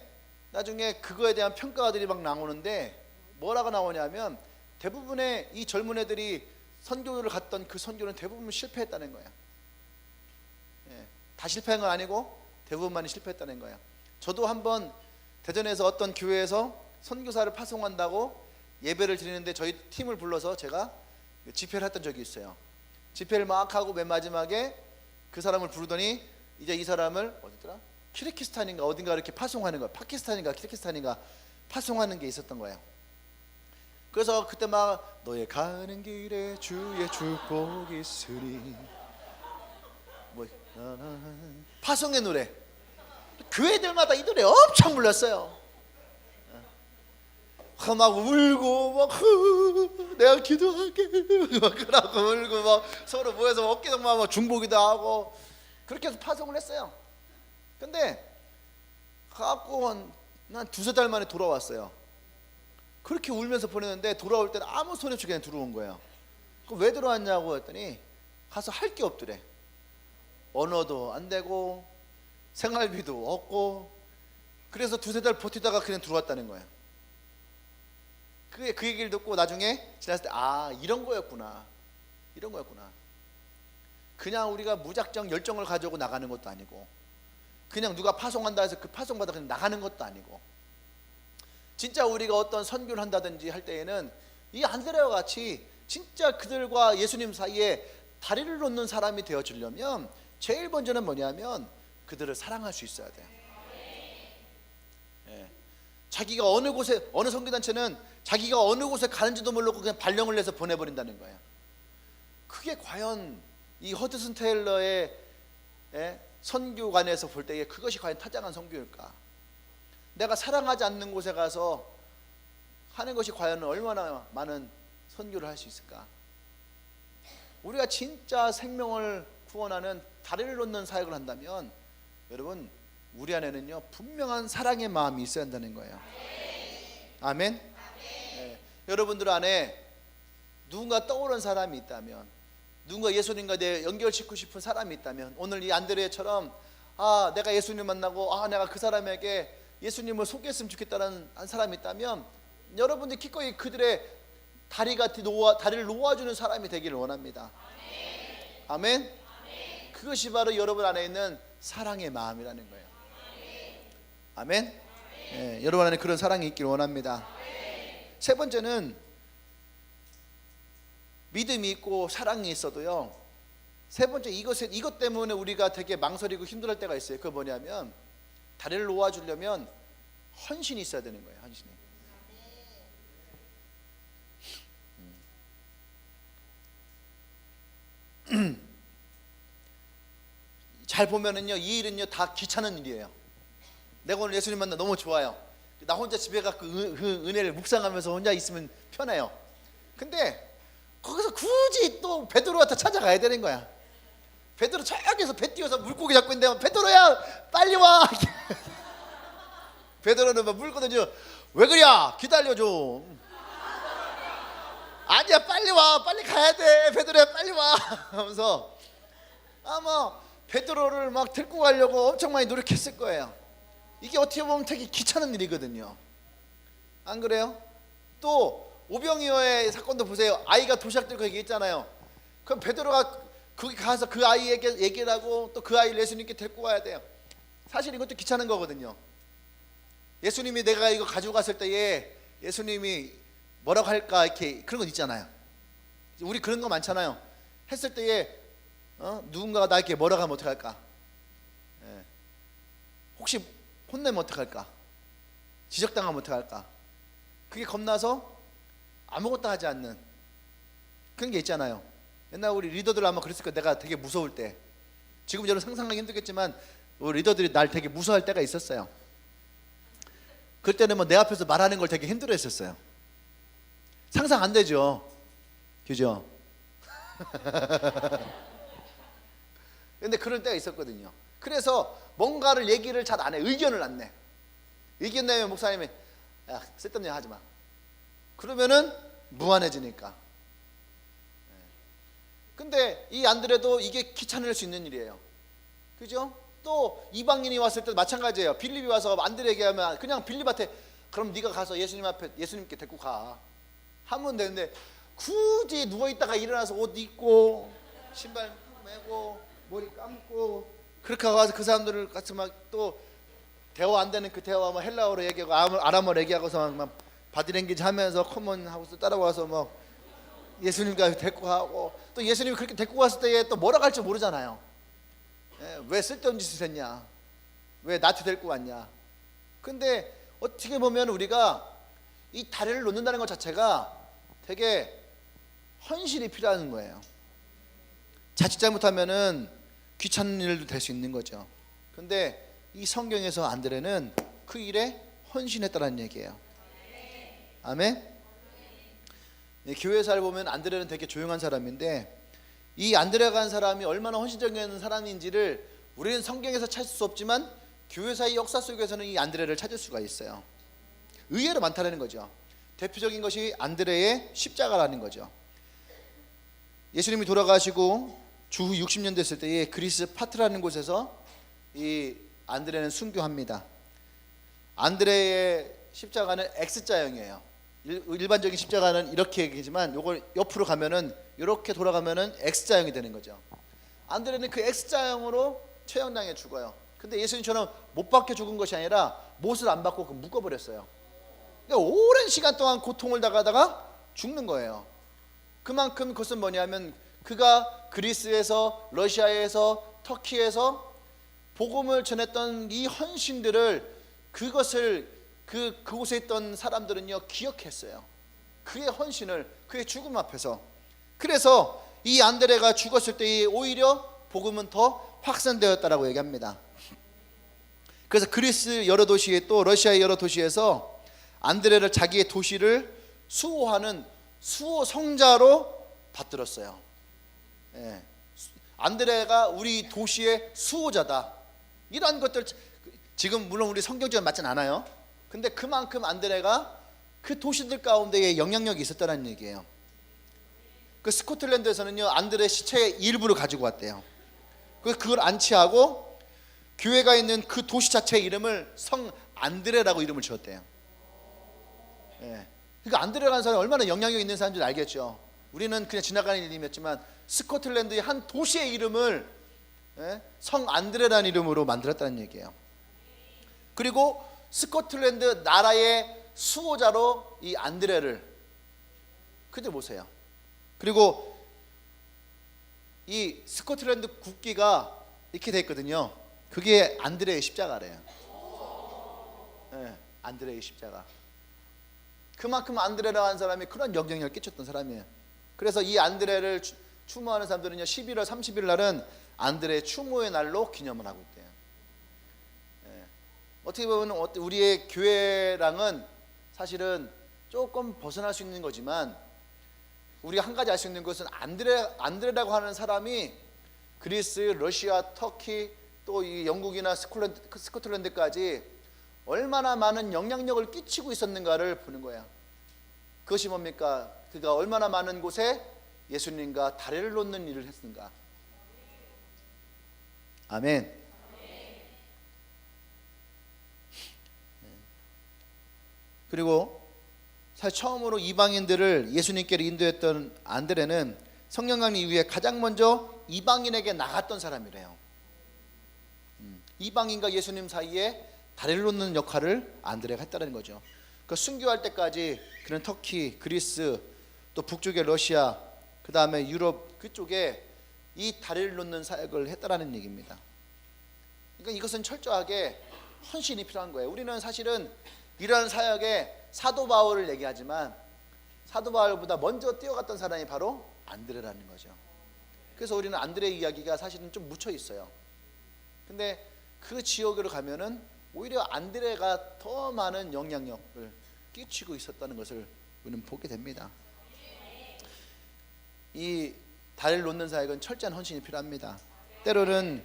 그거에 대한 평가들이 막 나오는데 뭐라고 나오냐면 대부분의 이 젊은 애들이 선교를 갔던 그 선교는 대부분 실패했다는 거예요. 다 실패한 건 아니고 대부분 많이 실패했다는 거예요. 저도 한번 대전에서 어떤 교회에서 선교사를 파송한다고 예배를 드리는데 저희 팀을 불러서 제가 집회를 했던 적이 있어요. 집회를 막 하고 맨 마지막에 그 사람을 부르더니 이제 이 사람을 어디더라? 키르기스탄인가 어딘가 이렇게 파송하는 거예요. 파키스탄인가 키르기스탄인가 파송하는 게 있었던 거예요. 그래서 그때 막 너의 가는 길에 주의 축복이 있으리, 뭐 파송의 노래, 교회들마다 이 노래 엄청 불렀어요. 막 울고 막 내가 기도할게 막 그러고 울고 막 서로 모여서 어깨동무하고 막 중보기도 하고 그렇게 해서 파송을 했어요. 근데 갖고 한 두세 달 만에 돌아왔어요. 그렇게 울면서 보냈는데 돌아올 때는 아무 소리 없이 그냥 들어온 거예요. 그럼 왜 들어왔냐고 했더니 가서 할 게 없더래. 언어도 안 되고 생활비도 없고, 그래서 두세 달 버티다가 그냥 들어왔다는 거예요. 그 얘기를 듣고 나중에 지났을 때 이런 거였구나. 그냥 우리가 무작정 열정을 가지고 나가는 것도 아니고, 그냥 누가 파송한다 해서 그 파송받아 그냥 나가는 것도 아니고, 진짜 우리가 어떤 선교를 한다든지 할 때에는 이 안드레와 같이 진짜 그들과 예수님 사이에 다리를 놓는 사람이 되어주려면 제일 먼저는 뭐냐면 그들을 사랑할 수 있어야 돼요. 자기가 어느 곳에, 어느 선교단체는 자기가 어느 곳에 가는지도 모르고 그냥 발령을 내서 보내버린다는 거예요. 그게 과연 이 허드슨 테일러의 선교관에서 볼 때에 그것이 과연 타당한 선교일까? 내가 사랑하지 않는 곳에 가서 하는 것이 과연 얼마나 많은 선교를 할 수 있을까? 우리가 진짜 생명을 구원하는 다리를 놓는 사역을 한다면 여러분, 우리 안에는요 분명한 사랑의 마음이 있어야 한다는 거예요. 아멘. 네. 여러분들 안에 누군가 떠오른 사람이 있다면, 누군가 예수님과 내 연결시키고 싶은 사람이 있다면, 오늘 이 안드레처럼 내가 예수님 만나고 내가 그 사람에게 예수님을 소개했으면 좋겠다는 한 사람이 있다면, 여러분들이 기꺼이 그들의 다리를 놓아주는 사람이 되기를 원합니다. 아멘. 그것이 바로 여러분 안에 있는 사랑의 마음이라는 거예요. 아멘. 네, 여러분 안에 그런 사랑이 있기를 원합니다. 세 번째는 믿음이 있고 사랑이 있어도요, 세 번째 이것 때문에 우리가 되게 망설이고 힘들할 때가 있어요. 그거 뭐냐면, 다리를 놓아주려면 헌신이 있어야 되는 거예요. 헌신이. 잘 보면은요, 이 일은요 다 귀찮은 일이에요. 내가 오늘 예수님 만나 너무 좋아요. 나 혼자 집에 가서 그 은혜를 묵상하면서 혼자 있으면 편해요. 근데 거기서 굳이 또 베드로한테 찾아가야 되는 거야. 베드로 저기서 배 띄워서 물고기 잡고 있는데, 베드로야 빨리 와. 베드로는 막 물거든요. 왜 그래? 기다려 좀. 아니야, 빨리 와, 빨리 가야 돼, 베드로야 빨리 와 하면서 아마 베드로를 막 데리고 가려고 엄청 많이 노력했을 거예요. 이게 어떻게 보면 되게 귀찮은 일이거든요. 안 그래요? 또 오병이어의 사건도 보세요. 아이가 도시락들고 얘기했잖아요. 그럼 베드로가 거기 가서 그 아이에게 얘기를 하고 또 그 아이를 예수님께 데리고 가야 돼요. 사실 이것도 귀찮은 거거든요. 예수님이 내가 이거 가지고 갔을 때에 예수님이 뭐라고 할까, 이렇게 그런 건 있잖아요. 우리 그런 거 많잖아요. 했을 때에 누군가가 나에게 뭐라고 하면 어떡할까? 혹시 혼내면 어떡할까? 지적당하면 어떡할까? 그게 겁나서 아무것도 하지 않는 그런 게 있잖아요. 옛날 우리 리더들 아마 그랬을 거예요. 내가 되게 무서울 때. 지금 저는 상상하기 힘들겠지만 우리 리더들이 날 되게 무서워할 때가 있었어요. 그때는 뭐 내 앞에서 말하는 걸 되게 힘들어 했었어요. 상상 안 되죠? 그죠? 근데 그럴 때가 있었거든요. 그래서 뭔가를 얘기를 잘 안 해. 의견을 안 내. 의견 내면 목사님이 야, 쓸데없는 얘기 하지 마. 그러면은 무한해지니까. 근데 이 안드레도 이게 귀찮을 수 있는 일이에요. 그죠? 또 이방인이 왔을 때도 마찬가지예요. 빌립이 와서 안드레에게 하면 그냥 빌립한테 그럼 네가 가서 예수님 앞에 예수님께 데리고 가 하면 되는데, 굳이 누워있다가 일어나서 옷 입고 신발 메고 머리 감고 그렇게 가서 그 사람들을 같이 막 또 대화 안 되는 그 대화 막 헬라어로 얘기하고 아람어로 얘기하고서 막 바디랭귀지 하면서 커먼 하고서 따라와서 막 예수님과 데리고 가고, 또 예수님이 그렇게 데리고 갔을 때에 또 뭐라고 할지 모르잖아요. 왜 쓸데없는 짓을 했냐, 왜 나한테 데리고 왔냐. 근데 어떻게 보면 우리가 이 다리를 놓는다는 것 자체가 되게 헌신이 필요한 거예요. 자칫 잘못하면은 귀찮은 일도 될 수 있는 거죠. 근데 이 성경에서 안드레는 그 일에 헌신했다는 얘기예요. 아멘. 교회사를 보면 안드레는 되게 조용한 사람인데, 이 안드레가 한 사람이 얼마나 헌신적인 사람인지를 우리는 성경에서 찾을 수 없지만 교회사의 역사 속에서는 이 안드레를 찾을 수가 있어요. 의외로 많다는 거죠. 대표적인 것이 안드레의 십자가라는 거죠. 예수님이 돌아가시고 주후 60년 됐을 때에 그리스 파트라는 곳에서 이 안드레는 순교합니다. 안드레의 십자가는 X자형이에요. 일반적인 십자가는 이렇게 얘기지만 요걸 옆으로 가면은 이렇게 돌아가면은 X자형이 되는 거죠. 안드레는 그 X자형으로 처형당해 죽어요. 근데 예수님처럼 못 박혀 죽은 것이 아니라 못을 안 받고 묶어버렸어요. 그러니까 오랜 시간 동안 고통을 당하다가 죽는 거예요. 그만큼 그것은 뭐냐면 그가 그리스에서, 러시아에서, 터키에서 복음을 전했던 이 헌신들을, 그것을 그곳에 있던 사람들은요 기억했어요. 그의 헌신을, 그의 죽음 앞에서. 그래서 이 안드레가 죽었을 때 오히려 복음은 더 확산되었다라고 얘기합니다. 그래서 그리스 여러 도시에, 또 러시아의 여러 도시에서 안드레를 자기의 도시를 수호하는 수호 성자로 받들었어요. 예. 안드레가 우리 도시의 수호자다, 이러한 것들. 지금 물론 우리 성경적으로 맞진 않아요. 근데 그만큼 안드레가 그 도시들 가운데에 영향력이 있었다는 얘기예요. 그 스코틀랜드에서는요 안드레 시체의 일부를 가지고 왔대요. 그걸 안치하고 교회가 있는 그 도시 자체의 이름을 성 안드레라고 이름을 지었대요. 예. 그러니까 안드레라는 사람이 얼마나 영향력 있는 사람인지 알겠죠. 우리는 그냥 지나가는 이름이었지만 스코틀랜드의 한 도시의 이름을, 예? 성 안드레라는 이름으로 만들었다는 얘기예요. 그리고 스코틀랜드 나라의 수호자로 이 안드레를, 그들 보세요. 그리고 이 스코틀랜드 국기가 이렇게 돼 있거든요. 그게 안드레의 십자가래요. 네, 안드레의 십자가. 그만큼 안드레라는 사람이 그런 영향력을 끼쳤던 사람이에요. 그래서 이 안드레를 추모하는 사람들은요 11월 30일 날은 안드레 추모의 날로 기념을 하고 있대요. 네. 어떻게 보면 우리의 교회랑은 사실은 조금 벗어날 수 있는 거지만, 우리가 한 가지 알 수 있는 것은 안드레라고 하는 사람이 그리스, 러시아, 터키, 또 이 영국이나 스코틀랜드까지 얼마나 많은 영향력을 끼치고 있었는가를 보는 거야. 그것이 뭡니까? 그가 얼마나 많은 곳에 예수님과 다리를 놓는 일을 했는가. 아멘. 그리고 사실 처음으로 이방인들을 예수님께로 인도했던 안드레는 성령 강림 이후에 가장 먼저 이방인에게 나갔던 사람이래요. 이방인과 예수님 사이에 다리를 놓는 역할을 안드레가 했다는 거죠. 그 순교할 때까지 그는 터키, 그리스, 또 북쪽의 러시아, 그 다음에 유럽 그쪽에 이 다리를 놓는 사역을 했다라는 얘기입니다. 그러니까 이것은 철저하게 헌신이 필요한 거예요. 우리는 사실은 이러한 사역에 사도 바울을 얘기하지만 사도 바울보다 먼저 뛰어갔던 사람이 바로 안드레라는 거죠. 그래서 우리는 안드레 이야기가 사실은 좀 묻혀 있어요. 근데 그 지역으로 가면은 오히려 안드레가 더 많은 영향력을 끼치고 있었다는 것을 우리는 보게 됩니다. 이 다리를 놓는 사역은 철저한 헌신이 필요합니다. 때로는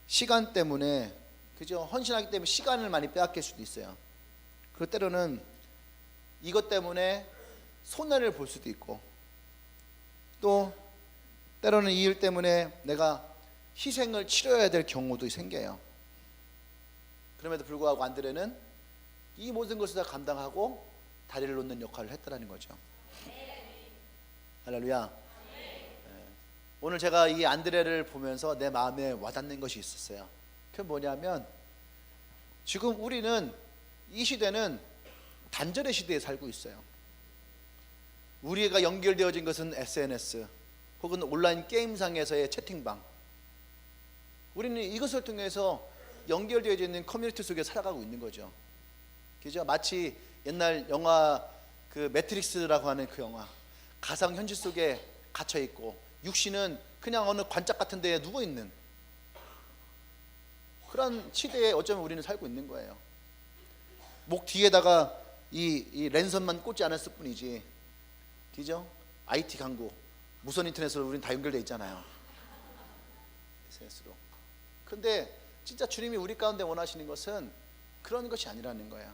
시간 때문에, 그죠? 헌신하기 때문에 시간을 많이 빼앗길 수도 있어요. 그리고 때로는 이것 때문에 손해를 볼 수도 있고, 또 때로는 이 일 때문에 내가 희생을 치러야 될 경우도 생겨요. 그럼에도 불구하고 안드레는 이 모든 것을 다 감당하고 다리를 놓는 역할을 했다는 거죠. 할렐루야. 오늘 제가 이 안드레를 보면서 내 마음에 와닿는 것이 있었어요. 그게 뭐냐면, 지금 우리는 이 시대는 단절의 시대에 살고 있어요. 우리가 연결되어진 것은 SNS 혹은 온라인 게임상에서의 채팅방. 우리는 이것을 통해서 연결되어 있는 커뮤니티 속에 살아가고 있는 거죠. 그죠? 마치 옛날 영화 그 매트릭스라고 하는 그 영화, 가상 현실 속에 갇혀 있고 육신은 그냥 어느 관짝 같은 데에 누워 있는 그런 시대에 어쩌면 우리는 살고 있는 거예요. 목 뒤에다가 이 랜선만 꽂지 않았을 뿐이지, 그죠? IT 강국, 무선 인터넷으로 우리는 다 연결되어 있잖아요. SNS로. 근데 진짜 주님이 우리 가운데 원하시는 것은 그런 것이 아니라는 거야.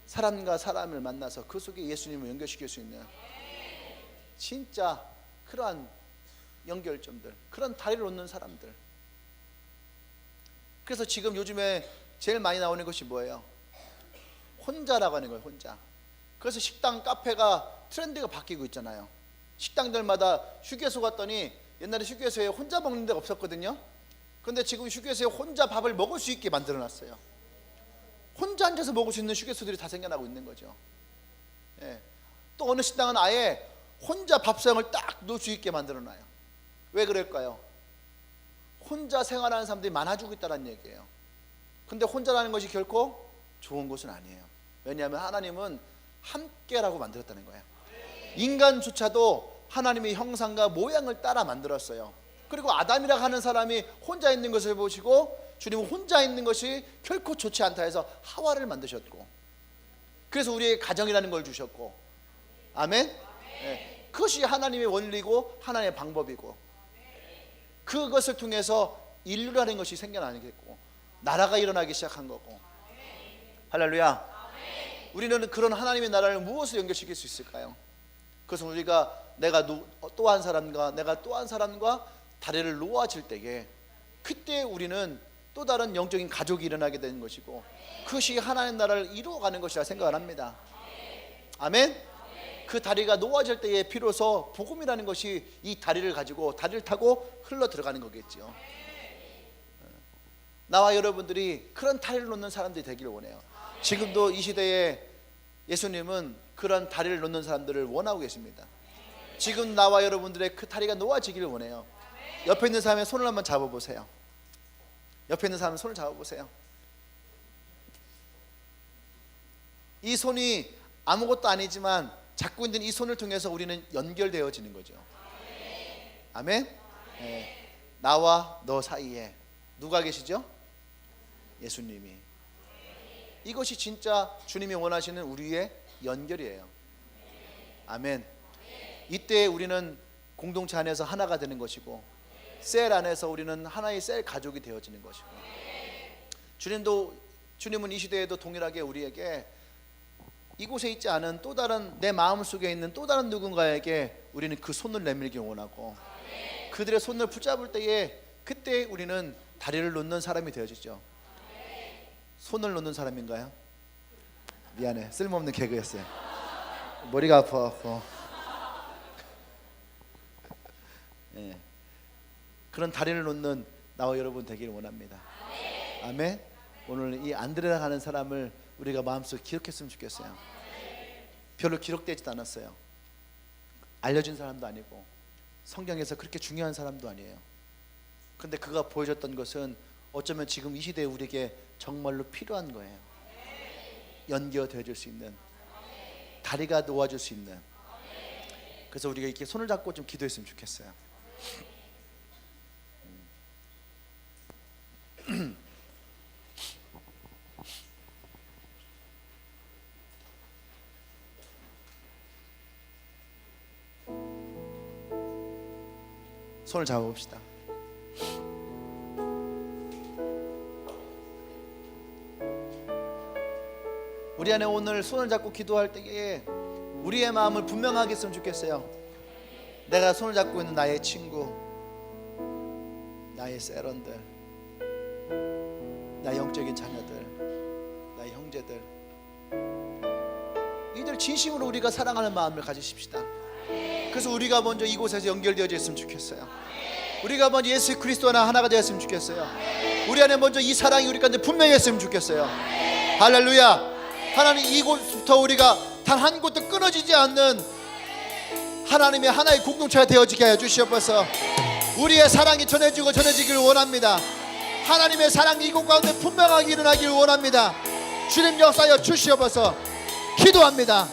사람과 사람을 만나서 그 속에 예수님을 연결시킬 수 있는 진짜 그러한 연결점들, 그런 다리를 놓는 사람들. 그래서 지금 요즘에 제일 많이 나오는 것이 뭐예요? 혼자라고 하는 거예요. 혼자. 그래서 식당, 카페가 트렌드가 바뀌고 있잖아요. 식당들마다 휴게소 갔더니 옛날에 휴게소에 혼자 먹는 데가 없었거든요. 그런데 지금 휴게소에 혼자 밥을 먹을 수 있게 만들어놨어요. 혼자 앉아서 먹을 수 있는 휴게소들이 다 생겨나고 있는 거죠. 예. 또 어느 식당은 아예 혼자 밥상을 딱 놓을 수 있게 만들어놔요. 왜 그럴까요? 혼자 생활하는 사람들이 많아지고 있다는 얘기예요. 근데 혼자라는 것이 결코 좋은 것은 아니에요. 왜냐하면 하나님은 함께라고 만들었다는 거예요. 인간조차도 하나님의 형상과 모양을 따라 만들었어요. 그리고 아담이라고 하는 사람이 혼자 있는 것을 보시고 주님은 혼자 있는 것이 결코 좋지 않다 해서 하와를 만드셨고, 그래서 우리에게 가정이라는 걸 주셨고, 아멘? 네. 그것이 하나님의 원리고 하나님의 방법이고, 그것을 통해서 인류라는 것이 생겨나겠고 나라가 일어나기 시작한 거고. 할렐루야. 우리는 그런 하나님의 나라를 무엇을 연결시킬 수 있을까요? 그것은 우리가 내가 또 한 사람과 내가 또 한 사람과 다리를 놓아질 때에, 그때 우리는 또 다른 영적인 가족이 일어나게 되는 것이고, 그것이 하나님의 나라를 이루어가는 것이라 생각을 합니다. 아멘? 그 다리가 놓아질 때에 비로소 복음이라는 것이 이 다리를 가지고 다리를 타고 흘러 들어가는 거겠죠. 나와 여러분들이 그런 다리를 놓는 사람들이 되기를 원해요. 지금도 이 시대에 예수님은 그런 다리를 놓는 사람들을 원하고 계십니다. 지금 나와 여러분들의 그 다리가 놓아지기를 원해요. 옆에 있는 사람의 손을 한번 잡아보세요. 옆에 있는 사람의 손을 잡아보세요. 이 손이 아무것도 아니지만 잡고 있는 이 손을 통해서 우리는 연결되어지는 거죠. 아멘? 네. 나와 너 사이에 누가 계시죠? 예수님이. 이것이 진짜 주님이 원하시는 우리의 연결이에요. 아멘. 이때 우리는 공동체 안에서 하나가 되는 것이고, 셀 안에서 우리는 하나의 셀 가족이 되어지는 것이고, 주님은 이 시대에도 동일하게 우리에게 이곳에 있지 않은 또 다른, 내 마음속에 있는 또 다른 누군가에게 우리는 그 손을 내밀기 원하고, 그들의 손을 붙잡을 때에 그때 우리는 다리를 놓는 사람이 되어지죠. 손을 놓는 사람인가요? 미안해, 쓸모없는 개그였어요. 머리가 아파갖고. 네. 그런 다리를 놓는 나와 여러분 되기를 원합니다. 아멘. 오늘 이 안드레라 하는 사람을 우리가 마음속에 기록했으면 좋겠어요. 별로 기록되지도 않았어요. 알려진 사람도 아니고 성경에서 그렇게 중요한 사람도 아니에요. 근데 그가 보여줬던 것은 어쩌면 지금 이 시대에 우리에게 정말로 필요한 거예요. 연결되어줄 수 있는, 다리가 놓아줄 수 있는. 그래서 우리가 이렇게 손을 잡고 좀 기도했으면 좋겠어요. 손을 잡아봅시다. 우리 안에 오늘 손을 잡고 기도할 때에 우리의 마음을 분명하게 했으면 좋겠어요. 내가 손을 잡고 있는 나의 친구, 나의 세런들, 나의 영적인 자녀들, 나의 형제들, 이들 진심으로 우리가 사랑하는 마음을 가지십시다. 그래서 우리가 먼저 이곳에서 연결되어져 있으면 좋겠어요. 우리가 먼저 예수 그리스도와 하나가 되었으면 좋겠어요. 우리 안에 먼저 이 사랑이 우리 가운데 분명했으면 좋겠어요. 할렐루야. 하나님, 이곳부터 우리가 단 한 곳도 끊어지지 않는 하나님의 하나의 공동체가 되어지게 하여 주시옵소서. 우리의 사랑이 전해지기를 원합니다. 하나님의 사랑이 이곳 가운데 분명하게 일어나기를 원합니다. 주님 역사하여 주시옵소서. 기도합니다.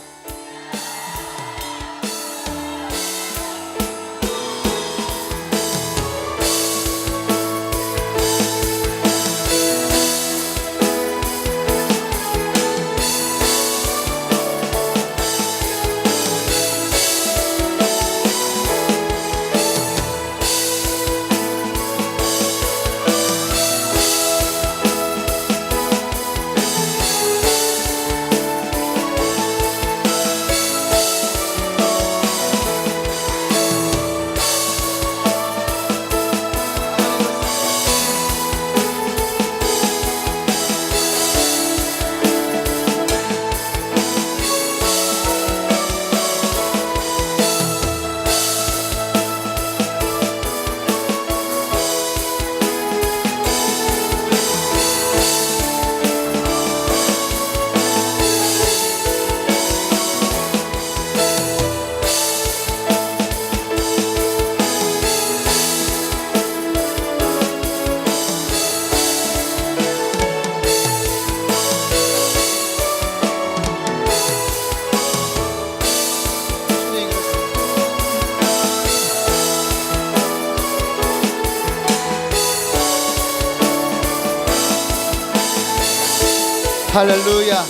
할렐루야.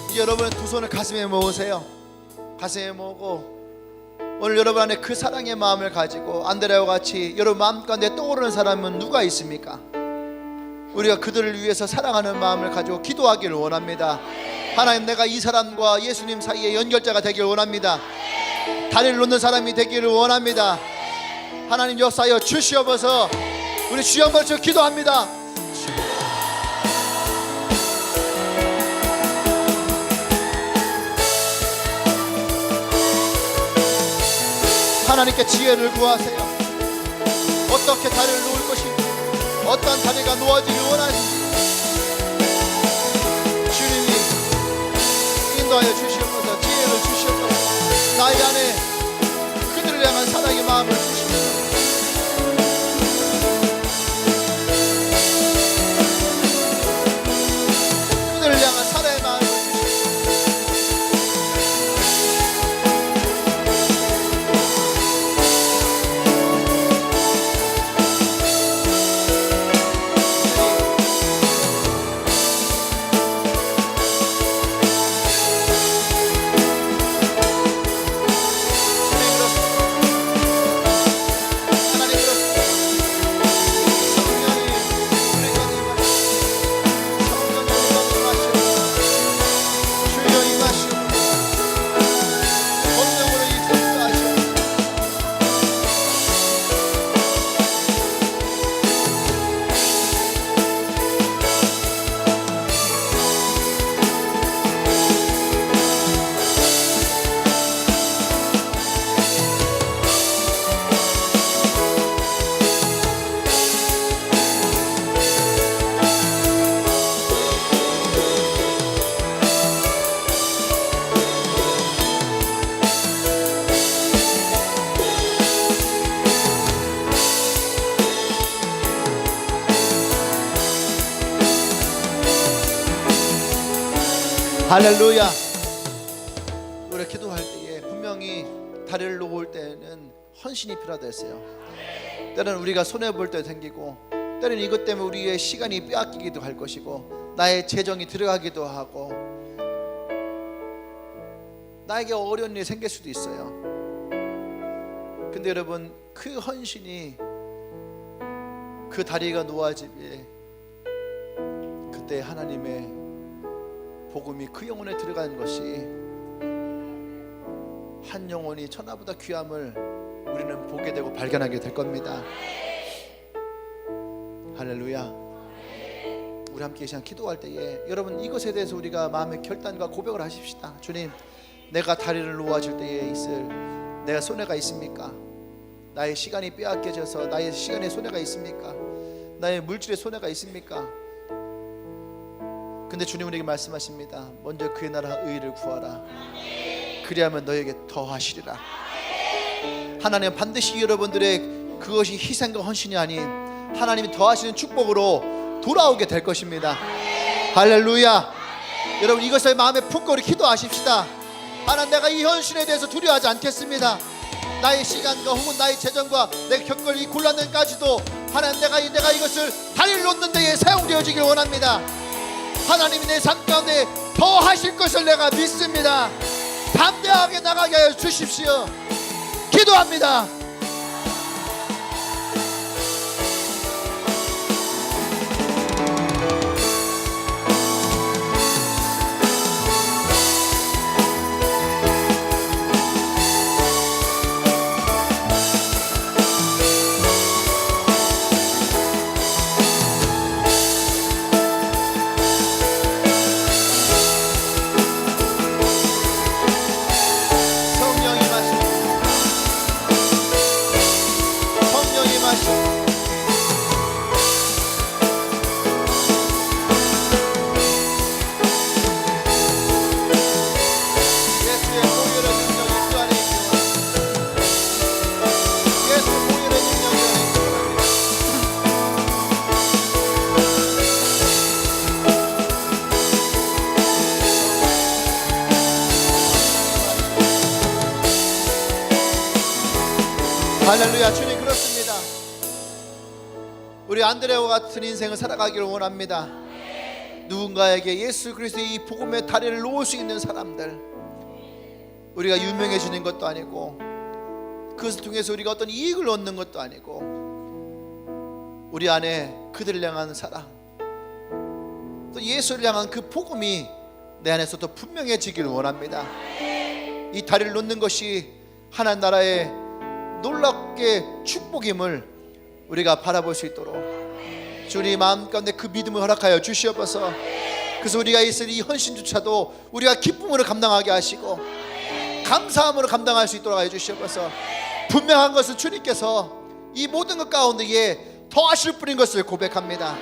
이제 여러분의 두 손을 가슴에 모으세요. 가슴에 모으고 오늘 여러분 안에 그 사랑의 마음을 가지고 안드레와 같이 여러분 마음 가운데 떠오르는 사람은 누가 있습니까? 우리가 그들을 위해서 사랑하는 마음을 가지고 기도하기를 원합니다. 하나님, 내가 이 사람과 예수님 사이에 연결자가 되기를 원합니다. 다리를 놓는 사람이 되기를 원합니다. 하나님 역사하여 주시옵소서. 우리 주여 한번 쳐 기도합니다. 하나님께 지혜를 구하세요. 어떻게 다리를 놓을 것인지, 어떠한 다리가 놓아지길 원하는지 주님이 인도하여 주시옵소서. 지혜를 주시옵소서. 나의 안에 그들을 향한 사랑의 마음을 주시옵소서. 그들을 향한 사랑의 마음을 주시옵소서. 할렐루야. 우리가 기도할 때에 분명히 다리를 놓을 때는 헌신이 필요하다 했어요. 때로는 우리가 손해볼 때 생기고, 때로는 이것 때문에 우리의 시간이 빼앗기기도 할 것이고, 나의 재정이 들어가기도 하고, 나에게 어려운 일이 생길 수도 있어요. 근데 여러분, 그 헌신이 그 다리가 놓아지기에 그때 하나님의 복음이 그 영혼에 들어가는 것이 한 영혼이 천하보다 귀함을 우리는 보게 되고 발견하게 될 겁니다. 할렐루야. 우리 함께 이 시간 기도할 때에 여러분 이것에 대해서 우리가 마음의 결단과 고백을 하십시다. 주님, 내가 다리를 놓아줄 때에 있을 내가 손해가 있습니까? 나의 시간이 빼앗겨져서 나의 시간에 손해가 있습니까? 나의 물질에 손해가 있습니까? 근데 주님 우리에게 말씀하십니다. 먼저 그의 나라 의를 구하라. 그리하면 너에게 더하시리라. 하나님은 반드시 여러분들의 그것이 희생과 헌신이 아닌 하나님이 더하시는 축복으로 돌아오게 될 것입니다. 할렐루야. 여러분 이것을 마음에 품고 우리 기도하십시다. 하나님, 내가 이 헌신에 대해서 두려워하지 않겠습니다. 나의 시간과 혹은 나의 재정과 내가 겪을 이 곤란함까지도 하나님, 내가 이것을 다리를 놓는 데에 사용되어지길 원합니다. 하나님이 내 삶 가운데 더 하실 것을 내가 믿습니다. 담대하게 나가게 하여 주십시오. 기도합니다. 할렐루야. 주님, 그렇습니다. 우리 안드레와 같은 인생을 살아가기를 원합니다. 누군가에게 예수 그리스도의 이 복음의 다리를 놓을 수 있는 사람들, 우리가 유명해지는 것도 아니고 그것을 통해서 우리가 어떤 이익을 얻는 것도 아니고 우리 안에 그들을 향한 사랑, 또 예수를 향한 그 복음이 내 안에서 더 분명해지기를 원합니다. 이 다리를 놓는 것이 하나님 나라의 놀랍게 축복임을 우리가 바라볼 수 있도록 주님 마음 가운데 그 믿음을 허락하여 주시옵소서. 그래서 우리가 있을 이 헌신조차도 우리가 기쁨으로 감당하게 하시고 감사함으로 감당할 수 있도록 하여 주시옵소서. 분명한 것은 주님께서 이 모든 것 가운데에 더하실 분인 것을 고백합니다.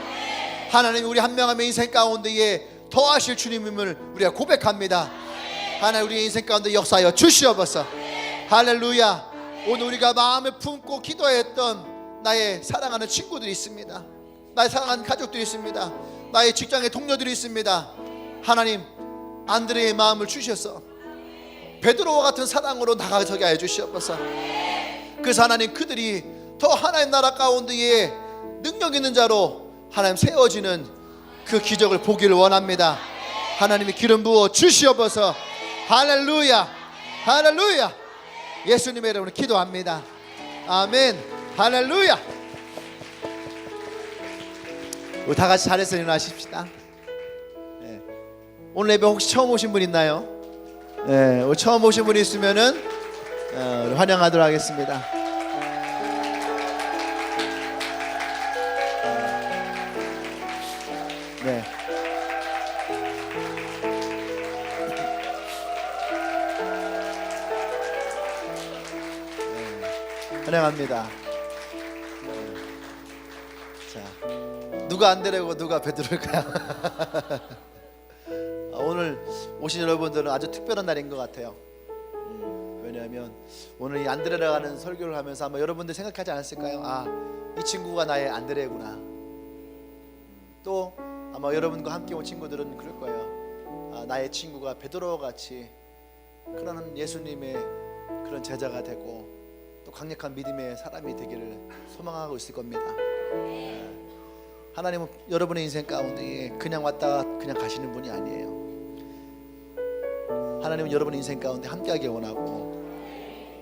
하나님, 우리 한 명 한 명 인생 가운데에 더하실 주님임을 우리가 고백합니다. 하나님, 우리의 인생 가운데 역사하여 주시옵소서. 할렐루야. 오늘 우리가 마음에 품고 기도했던 나의 사랑하는 친구들이 있습니다. 나의 사랑하는 가족들이 있습니다. 나의 직장의 동료들이 있습니다. 하나님, 안드레의 마음을 주셔서 베드로와 같은 사랑으로 나가서게 해 주시옵소서. 그래서 하나님, 그들이 더 하나님 나라 가운데에 능력 있는 자로 하나님 세워지는 그 기적을 보기를 원합니다. 하나님이 기름 부어 주시옵소서. 할렐루야, 할렐루야. 예수님의 이름으로 기도합니다. 아멘. 할렐루야. 우리 다 같이 자리에서 일어나십시다. 네. 오늘 예배 혹시 처음 오신 분 있나요? 네, 처음 오신 분이 있으면은 환영하도록 하겠습니다. 네. 환영합니다. 자, 누가 안드레고 누가 베드로일까요? 오늘 오신 여러분들은 아주 특별한 날인 것 같아요. 왜냐하면 오늘 이 안드레라는 설교를 하면서 아마 여러분들 생각하지 않았을까요? 아, 이 친구가 나의 안드레구나. 또 아마 여러분과 함께 온 친구들은 그럴 거예요. 아, 나의 친구가 베드로와 같이 그런 예수님의 그런 제자가 되고 또 강력한 믿음의 사람이 되기를 소망하고 있을 겁니다. 하나님은 여러분의 인생 가운데 그냥 왔다가 그냥 가시는 분이 아니에요. 하나님은 여러분의 인생 가운데 함께하길 원하고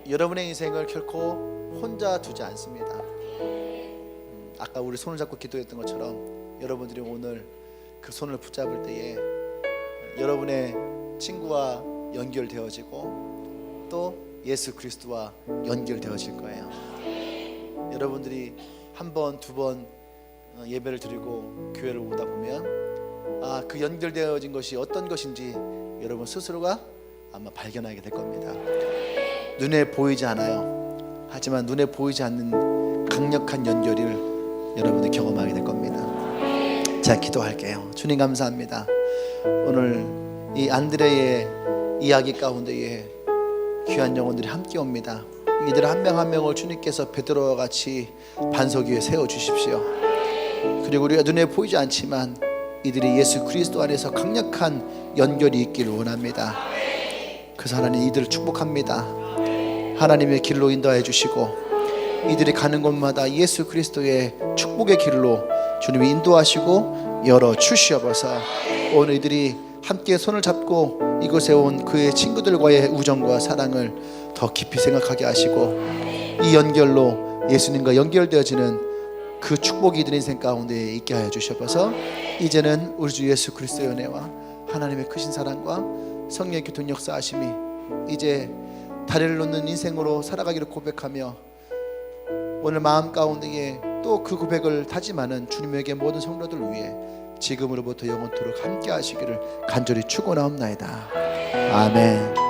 여러분의 인생을 결코 혼자 두지 않습니다. 아까 우리 손을 잡고 기도했던 것처럼 여러분들이 오늘 그 손을 붙잡을 때에 여러분의 친구와 연결되어지고 또 예수 그리스도와 연결되어질 거예요. 여러분들이 한 번, 두 번 예배를 드리고 교회를 오다 보면 아, 그 연결되어진 것이 어떤 것인지 여러분 스스로가 아마 발견하게 될 겁니다. 눈에 보이지 않아요. 하지만 눈에 보이지 않는 강력한 연결을 여러분들이 경험하게 될 겁니다. 자, 기도할게요. 주님 감사합니다. 오늘 이 안드레의 이야기 가운데에 귀한 영혼들이 함께 옵니다. 이들 한 명 한 명을 주님께서 베드로와 같이 반석 위에 세워주십시오. 그리고 우리가 눈에 보이지 않지만 이들이 예수 그리스도 안에서 강력한 연결이 있기를 원합니다. 그래서 하나님 이들을 축복합니다. 하나님의 길로 인도해 주시고 이들이 가는 곳마다 예수 그리스도의 축복의 길로 주님이 인도하시고 열어 주시옵소서. 오늘 이들이 함께 손을 잡고 이곳에 온 그의 친구들과의 우정과 사랑을 더 깊이 생각하게 하시고 이 연결로 예수님과 연결되어지는 그 축복이 이들 인생 가운데 있게 하여 주셔서 이제는 우리 주 예수 그리스도의 은혜와 하나님의 크신 사랑과 성령의 교통 역사하심이 이제 다리를 놓는 인생으로 살아가기를 고백하며 오늘 마음 가운데에 또 그 고백을 다짐하는 주님에게 모든 성도들 위해 지금으로부터 영원토록 함께 하시기를 간절히 축원하옵나이다. 아멘.